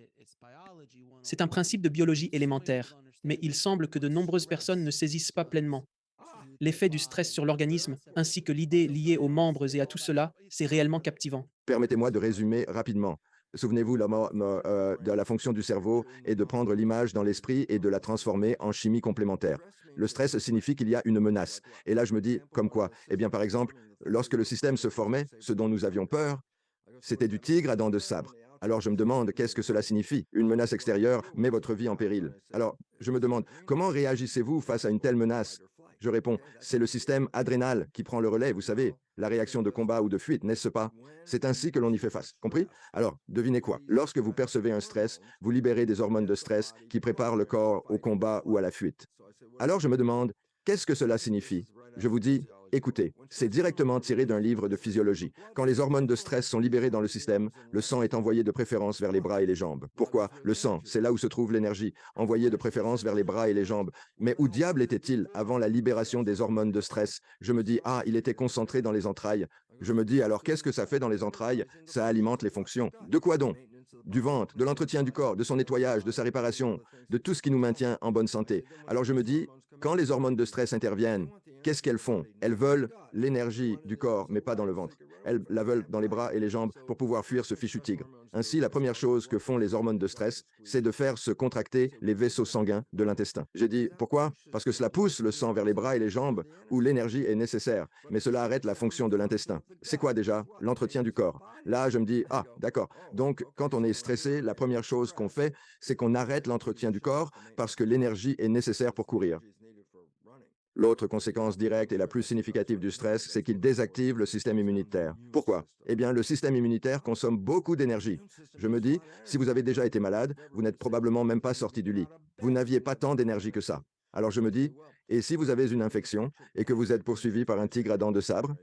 C'est un principe de biologie élémentaire, mais il semble que de nombreuses personnes ne saisissent pas pleinement. L'effet du stress sur l'organisme, ainsi que l'idée liée aux membres et à tout cela, c'est réellement captivant. Permettez-moi de résumer rapidement. Souvenez-vous, de la fonction du cerveau est de prendre l'image dans l'esprit et de la transformer en chimie complémentaire. Le stress signifie qu'il y a une menace. Et là, je me dis, comme quoi? Eh bien, par exemple, lorsque le système se formait, ce dont nous avions peur, c'était du tigre à dents de sabre. Alors je me demande, qu'est-ce que cela signifie? Une menace extérieure met votre vie en péril. Alors je me demande, comment réagissez-vous face à une telle menace? Je réponds, c'est le système adrénal qui prend le relais, vous savez, la réaction de combat ou de fuite, n'est-ce pas? C'est ainsi que l'on y fait face, compris? Alors, devinez quoi? Lorsque vous percevez un stress, vous libérez des hormones de stress qui préparent le corps au combat ou à la fuite. Alors je me demande, qu'est-ce que cela signifie? Je vous dis, écoutez, c'est directement tiré d'un livre de physiologie. Quand les hormones de stress sont libérées dans le système, le sang est envoyé de préférence vers les bras et les jambes. Pourquoi? Le sang, c'est là où se trouve l'énergie, envoyée de préférence vers les bras et les jambes. Mais où diable était-il avant la libération des hormones de stress? Je me dis, ah, il était concentré dans les entrailles. Je me dis, alors qu'est-ce que ça fait dans les entrailles? Ça alimente les fonctions. De quoi donc? Du ventre, de l'entretien du corps, de son nettoyage, de sa réparation, de tout ce qui nous maintient en bonne santé. Alors je me dis, quand les hormones de stress interviennent, qu'est-ce qu'elles font? Elles veulent l'énergie du corps, mais pas dans le ventre. Elles la veulent dans les bras et les jambes pour pouvoir fuir ce fichu tigre. Ainsi, la première chose que font les hormones de stress, c'est de faire se contracter les vaisseaux sanguins de l'intestin. J'ai dit, pourquoi? Parce que cela pousse le sang vers les bras et les jambes où l'énergie est nécessaire, mais cela arrête la fonction de l'intestin. C'est quoi déjà? L'entretien du corps. Là, je me dis, ah, d'accord. Donc, quand on est stressé, la première chose qu'on fait, c'est qu'on arrête l'entretien du corps parce que l'énergie est nécessaire pour courir. L'autre conséquence directe et la plus significative du stress, c'est qu'il désactive le système immunitaire. Pourquoi? Eh bien, le système immunitaire consomme beaucoup d'énergie. Je me dis, si vous avez déjà été malade, vous n'êtes probablement même pas sorti du lit. Vous n'aviez pas tant d'énergie que ça. Alors je me dis, et si vous avez une infection et que vous êtes poursuivi par un tigre à dents de sabre?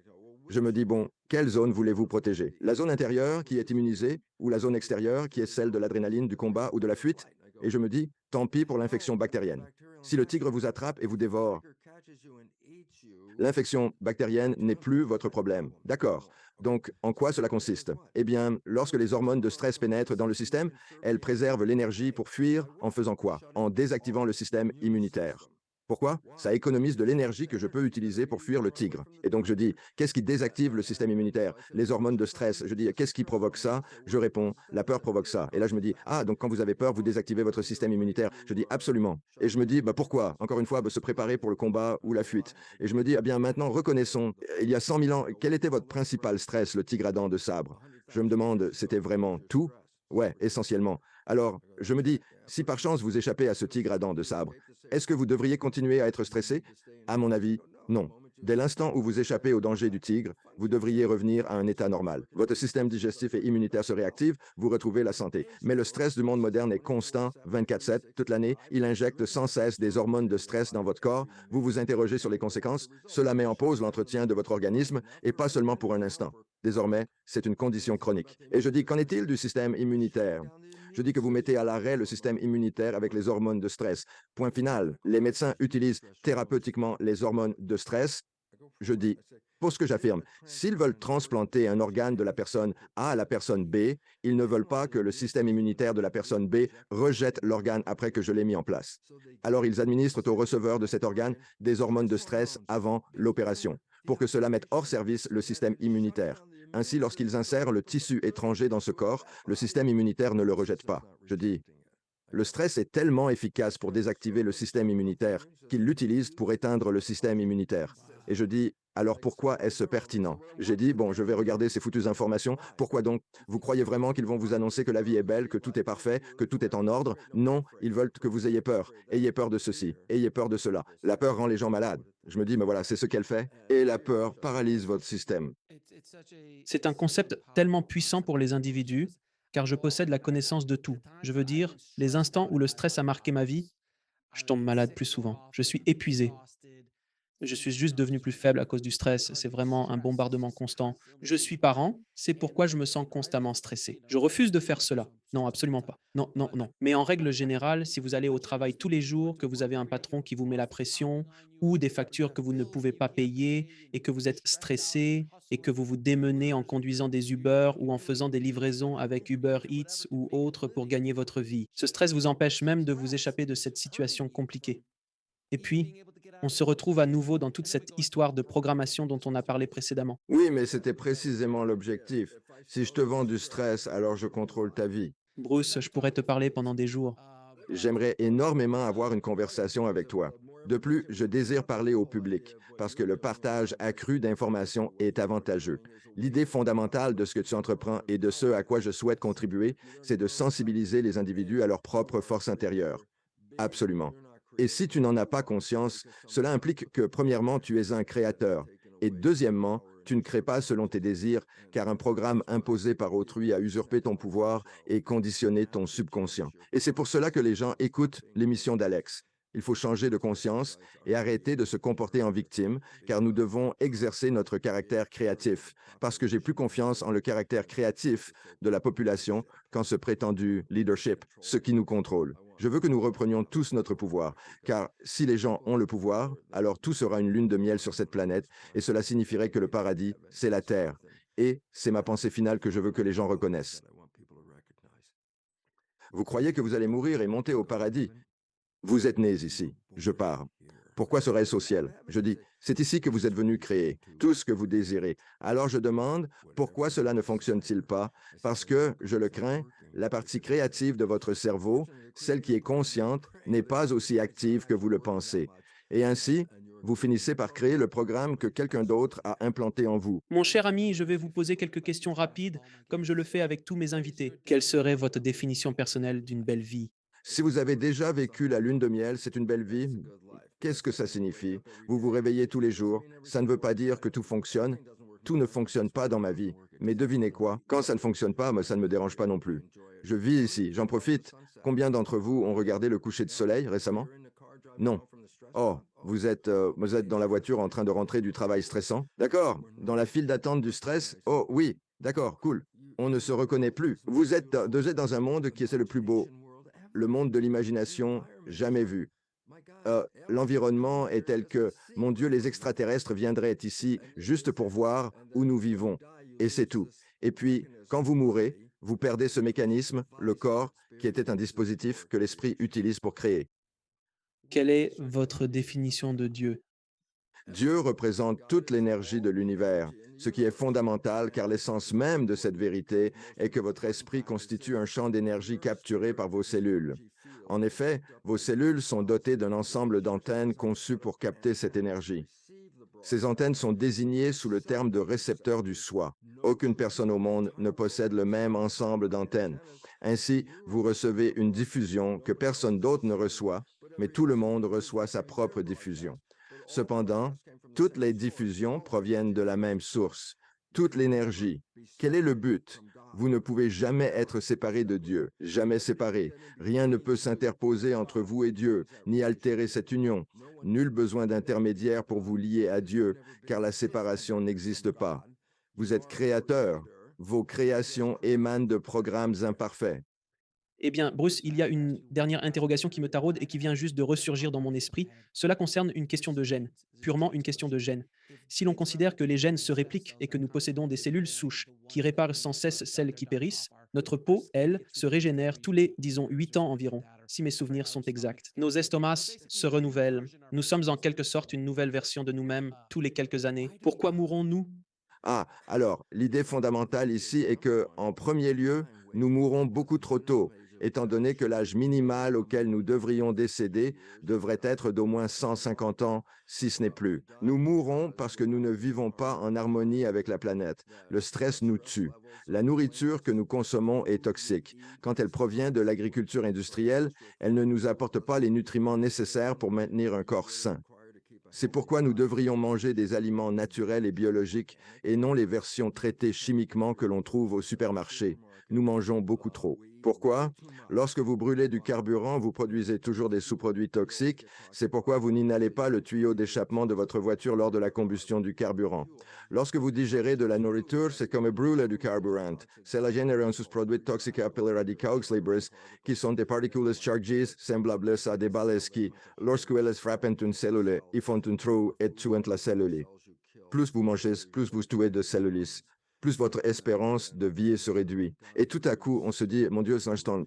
Je me dis, bon, quelle zone voulez-vous protéger? La zone intérieure qui est immunisée ou la zone extérieure qui est celle de l'adrénaline, du combat ou de la fuite? Et je me dis, tant pis pour l'infection bactérienne. Si le tigre vous attrape et vous dévore, l'infection bactérienne n'est plus votre problème. D'accord. Donc, en quoi cela consiste? Eh bien, lorsque les hormones de stress pénètrent dans le système, elles préservent l'énergie pour fuir en faisant quoi? En désactivant le système immunitaire. Pourquoi? Ça économise de l'énergie que je peux utiliser pour fuir le tigre. Et donc je dis, qu'est-ce qui désactive le système immunitaire? Les hormones de stress. Je dis, qu'est-ce qui provoque ça? Je réponds, la peur provoque ça. Et là je me dis, ah, donc quand vous avez peur, vous désactivez votre système immunitaire. Je dis, absolument. Et je me dis, bah pourquoi? Encore une fois, se préparer pour le combat ou la fuite. Et je me dis, ah bien maintenant, reconnaissons, il y a 100 000 ans, quel était votre principal stress, le tigre à dents de sabre? Je me demande, c'était vraiment tout? Ouais, essentiellement. Alors, je me dis, si par chance vous échappez à ce tigre à dents de sabre, est-ce que vous devriez continuer à être stressé? À mon avis, non. Dès l'instant où vous échappez au danger du tigre, vous devriez revenir à un état normal. Votre système digestif et immunitaire se réactive, vous retrouvez la santé. Mais le stress du monde moderne est constant, 24/7, toute l'année. Il injecte sans cesse des hormones de stress dans votre corps. Vous vous interrogez sur les conséquences. Cela met en pause l'entretien de votre organisme, et pas seulement pour un instant. Désormais, c'est une condition chronique. Et je dis, qu'en est-il du système immunitaire? Je dis que vous mettez à l'arrêt le système immunitaire avec les hormones de stress. Point final. Les médecins utilisent thérapeutiquement les hormones de stress. Je dis, pour ce que j'affirme, s'ils veulent transplanter un organe de la personne A à la personne B, ils ne veulent pas que le système immunitaire de la personne B rejette l'organe après que je l'ai mis en place. Alors ils administrent au receveur de cet organe des hormones de stress avant l'opération, pour que cela mette hors service le système immunitaire. Ainsi, lorsqu'ils insèrent le tissu étranger dans ce corps, le système immunitaire ne le rejette pas. Je dis, le stress est tellement efficace pour désactiver le système immunitaire qu'ils l'utilisent pour éteindre le système immunitaire. Et je dis, alors pourquoi est-ce pertinent? J'ai dit, bon, je vais regarder ces foutues informations. Pourquoi donc? Vous croyez vraiment qu'ils vont vous annoncer que la vie est belle, que tout est parfait, que tout est en ordre? Non, ils veulent que vous ayez peur. Ayez peur de ceci, ayez peur de cela. La peur rend les gens malades. Je me dis, mais voilà, c'est ce qu'elle fait. Et la peur paralyse votre système. C'est un concept tellement puissant pour les individus, car je possède la connaissance de tout. Je veux dire, les instants où le stress a marqué ma vie, je tombe malade plus souvent. Je suis épuisé. Je suis juste devenu plus faible à cause du stress. C'est vraiment un bombardement constant. Je suis parent, c'est pourquoi je me sens constamment stressé. Je refuse de faire cela. Non, absolument pas. Non, non, non. Mais en règle générale, si vous allez au travail tous les jours, que vous avez un patron qui vous met la pression ou des factures que vous ne pouvez pas payer et que vous êtes stressé et que vous vous démenez en conduisant des Uber ou en faisant des livraisons avec Uber Eats ou autres pour gagner votre vie. Ce stress vous empêche même de vous échapper de cette situation compliquée. Et puis, On se retrouve à nouveau dans toute cette histoire de programmation dont on a parlé précédemment. Oui, mais c'était précisément l'objectif. Si je te vends du stress, alors je contrôle ta vie. Bruce, je pourrais te parler pendant des jours. J'aimerais énormément avoir une conversation avec toi. De plus, je désire parler au public parce que le partage accru d'informations est avantageux. L'idée fondamentale de ce que tu entreprends et de ce à quoi je souhaite contribuer, c'est de sensibiliser les individus à leur propre force intérieure. Absolument. Et si tu n'en as pas conscience, cela implique que, premièrement, tu es un créateur, et deuxièmement, tu ne crées pas selon tes désirs, car un programme imposé par autrui a usurpé ton pouvoir et conditionné ton subconscient. Et c'est pour cela que les gens écoutent l'émission d'Alex. Il faut changer de conscience et arrêter de se comporter en victime, car nous devons exercer notre caractère créatif, parce que j'ai plus confiance en le caractère créatif de la population qu'en ce prétendu leadership, ce qui nous contrôle. Je veux que nous reprenions tous notre pouvoir, car si les gens ont le pouvoir, alors tout sera une lune de miel sur cette planète, et cela signifierait que le paradis, c'est la terre. Et c'est ma pensée finale que je veux que les gens reconnaissent. Vous croyez que vous allez mourir et monter au paradis? Vous êtes nés ici. Je pars. Pourquoi serait-ce au ciel? Je dis, c'est ici que vous êtes venus créer tout ce que vous désirez. Alors je demande, pourquoi cela ne fonctionne-t-il pas? Parce que, je le crains, la partie créative de votre cerveau, celle qui est consciente, n'est pas aussi active que vous le pensez. Et ainsi, vous finissez par créer le programme que quelqu'un d'autre a implanté en vous. Mon cher ami, je vais vous poser quelques questions rapides, comme je le fais avec tous mes invités. Quelle serait votre définition personnelle d'une belle vie? Si vous avez déjà vécu la lune de miel, c'est une belle vie. Qu'est-ce que ça signifie? Vous vous réveillez tous les jours. Ça ne veut pas dire que tout fonctionne. Tout ne fonctionne pas dans ma vie. Mais devinez quoi? Quand ça ne fonctionne pas, ça ne me dérange pas non plus. Je vis ici, j'en profite. Combien d'entre vous ont regardé le coucher de soleil récemment? Non. Oh, vous êtes dans la voiture en train de rentrer du travail stressant? D'accord. Dans la file d'attente du stress? Oh oui. D'accord, cool. On ne se reconnaît plus. Vous êtes dans un monde qui est le plus beau, le monde de l'imagination jamais vu. L'environnement est tel que, mon Dieu, les extraterrestres viendraient ici juste pour voir où nous vivons. Et c'est tout. Et puis, quand vous mourrez, vous perdez ce mécanisme, le corps, qui était un dispositif que l'esprit utilise pour créer. Quelle est votre définition de Dieu? Dieu représente toute l'énergie de l'univers, ce qui est fondamental car l'essence même de cette vérité est que votre esprit constitue un champ d'énergie capturé par vos cellules. En effet, vos cellules sont dotées d'un ensemble d'antennes conçues pour capter cette énergie. Ces antennes sont désignées sous le terme de récepteurs du soi. Aucune personne au monde ne possède le même ensemble d'antennes. Ainsi, vous recevez une diffusion que personne d'autre ne reçoit, mais tout le monde reçoit sa propre diffusion. Cependant, toutes les diffusions proviennent de la même source, toute l'énergie. Quel est le but? Vous ne pouvez jamais être séparé de Dieu, jamais séparé. Rien ne peut s'interposer entre vous et Dieu, ni altérer cette union. Nul besoin d'intermédiaire pour vous lier à Dieu, car la séparation n'existe pas. Vous êtes créateur. Vos créations émanent de programmes imparfaits. Eh bien, Bruce, il y a une dernière interrogation qui me taraude et qui vient juste de ressurgir dans mon esprit. Cela concerne une question de gènes, purement une question de gènes. Si l'on considère que les gènes se répliquent et que nous possédons des cellules souches qui réparent sans cesse celles qui périssent, notre peau, elle, se régénère tous les, disons, 8 ans environ, si mes souvenirs sont exacts. Nos estomacs se renouvellent. Nous sommes en quelque sorte une nouvelle version de nous-mêmes tous les quelques années. Pourquoi mourons-nous? Ah, alors, l'idée fondamentale ici est que, en premier lieu, nous mourrons beaucoup trop tôt, étant donné que l'âge minimal auquel nous devrions décéder devrait être d'au moins 150 ans, si ce n'est plus. Nous mourrons parce que nous ne vivons pas en harmonie avec la planète. Le stress nous tue. La nourriture que nous consommons est toxique. Quand elle provient de l'agriculture industrielle, elle ne nous apporte pas les nutriments nécessaires pour maintenir un corps sain. C'est pourquoi nous devrions manger des aliments naturels et biologiques et non les versions traitées chimiquement que l'on trouve au supermarché. Nous mangeons beaucoup trop. Pourquoi? Lorsque vous brûlez du carburant, vous produisez toujours des sous-produits toxiques. C'est pourquoi vous n'inhalez pas le tuyau d'échappement de votre voiture lors de la combustion du carburant. Lorsque vous digérez de la nourriture, c'est comme brûler du carburant. Cela génère un sous-produit toxique appelé radicaux libres, qui sont des particules chargées semblables à des balles qui, lorsqu'elles frappent une cellule, ils font un trou et tuent la cellule. Plus vous mangez, plus vous tuez de cellules. plus votre espérance de vie se réduit. Et tout à coup, on se dit, mon Dieu,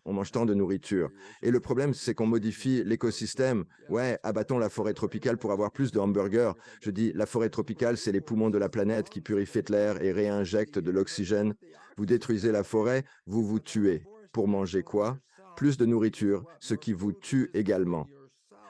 on mange tant de nourriture. Et le problème, c'est qu'on modifie l'écosystème. Ouais, abattons la forêt tropicale pour avoir plus de hamburgers. Je dis, la forêt tropicale, c'est les poumons de la planète qui purifient l'air et réinjectent de l'oxygène. Vous détruisez la forêt, vous vous tuez. Pour manger quoi? Plus de nourriture, ce qui vous tue également.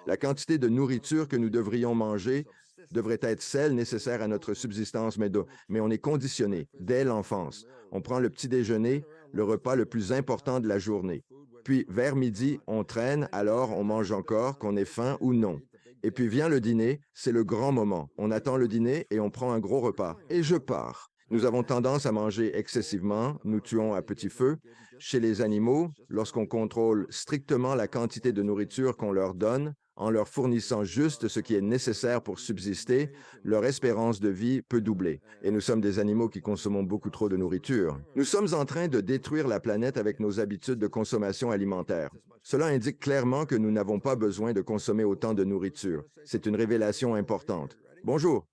La quantité de nourriture que nous devrions manger devrait être celle nécessaire à notre subsistance, mais on est conditionné dès l'enfance. On prend le petit déjeuner, le repas le plus important de la journée. Puis, vers midi, on traîne, alors on mange encore, qu'on ait faim ou non. Et puis vient le dîner, c'est le grand moment. On attend le dîner et on prend un gros repas. Et je pars. Nous avons tendance à manger excessivement, nous tuons à petit feu. Chez les animaux, lorsqu'on contrôle strictement la quantité de nourriture qu'on leur donne, en leur fournissant juste ce qui est nécessaire pour subsister, leur espérance de vie peut doubler. Et nous sommes des animaux qui consommons beaucoup trop de nourriture. Nous sommes en train de détruire la planète avec nos habitudes de consommation alimentaire. Cela indique clairement que nous n'avons pas besoin de consommer autant de nourriture. C'est une révélation importante. Bonjour.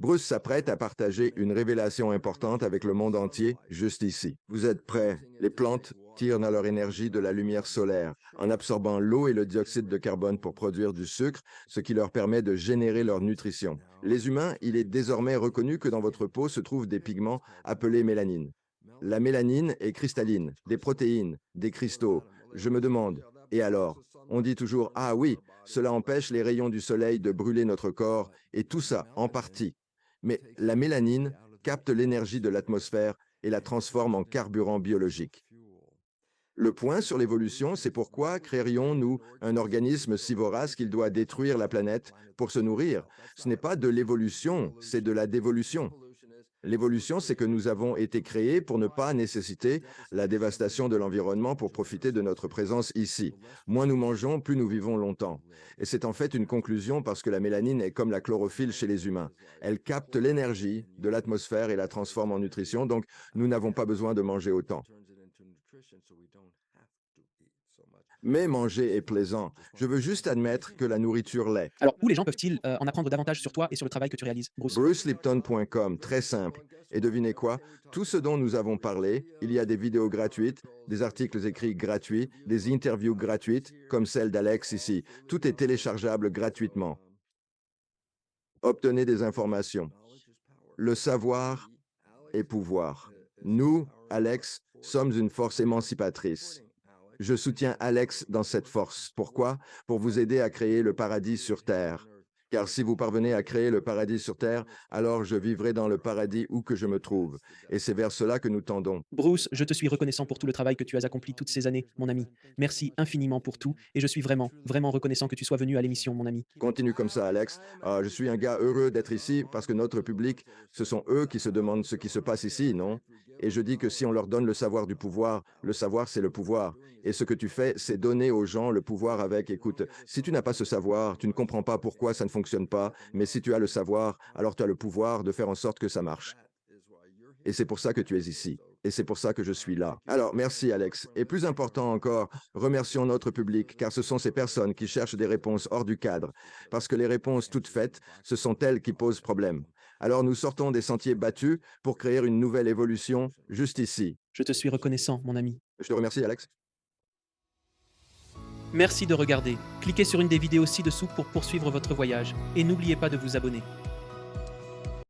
Bruce s'apprête à partager une révélation importante avec le monde entier, juste ici. Vous êtes prêts? Les plantes tirent dans leur énergie de la lumière solaire, en absorbant l'eau et le dioxyde de carbone pour produire du sucre, ce qui leur permet de générer leur nutrition. Les humains, il est désormais reconnu que dans votre peau se trouvent des pigments appelés mélanine. La mélanine est cristalline, des protéines, des cristaux. Je me demande, et alors? On dit toujours, ah oui, cela empêche les rayons du soleil de brûler notre corps, et tout ça, en partie. Mais la mélanine capte l'énergie de l'atmosphère et la transforme en carburant biologique. Le point sur l'évolution, c'est pourquoi créerions-nous un organisme si vorace qu'il doit détruire la planète pour se nourrir? Ce n'est pas de l'évolution, c'est de la dévolution. L'évolution, c'est que nous avons été créés pour ne pas nécessiter la dévastation de l'environnement pour profiter de notre présence ici. Moins nous mangeons, plus nous vivons longtemps. Et c'est en fait une conclusion parce que la mélanine est comme la chlorophylle chez les humains. Elle capte l'énergie de l'atmosphère et la transforme en nutrition, donc nous n'avons pas besoin de manger autant. Mais manger est plaisant. Je veux juste admettre que la nourriture l'est. Alors, où les gens peuvent-ils en apprendre davantage sur toi et sur le travail que tu réalises, Bruce? BruceLipton.com, très simple. Et devinez quoi? Tout ce dont nous avons parlé, il y a des vidéos gratuites, des articles écrits gratuits, des interviews gratuites, comme celle d'Alex ici. Tout est téléchargeable gratuitement. Obtenez des informations. Le savoir est pouvoir. Nous, Alex, sommes une force émancipatrice. Je soutiens Alex dans cette force. Pourquoi? Pour vous aider à créer le paradis sur Terre. Car si vous parvenez à créer le paradis sur Terre, alors je vivrai dans le paradis où que je me trouve. Et c'est vers cela que nous tendons. Bruce, je te suis reconnaissant pour tout le travail que tu as accompli toutes ces années, mon ami. Merci infiniment pour tout et je suis vraiment, vraiment reconnaissant que tu sois venu à l'émission, mon ami. Continue comme ça, Alex. Je suis un gars heureux d'être ici parce que notre public, ce sont eux qui se demandent ce qui se passe ici, non? Et je dis que si on leur donne le savoir du pouvoir, le savoir, c'est le pouvoir. Et ce que tu fais, c'est donner aux gens le pouvoir avec, écoute, si tu n'as pas ce savoir, tu ne comprends pas pourquoi ça ne fonctionne pas, mais si tu as le savoir, alors tu as le pouvoir de faire en sorte que ça marche. Et c'est pour ça que tu es ici. Et c'est pour ça que je suis là. Alors, merci Alex. Et plus important encore, remercions notre public, car ce sont ces personnes qui cherchent des réponses hors du cadre. Parce que les réponses toutes faites, ce sont elles qui posent problème. Alors nous sortons des sentiers battus pour créer une nouvelle évolution juste ici. Je te suis reconnaissant, mon ami. Je te remercie Alex. Merci de regarder. Cliquez sur une des vidéos ci-dessous pour poursuivre votre voyage et n'oubliez pas de vous abonner.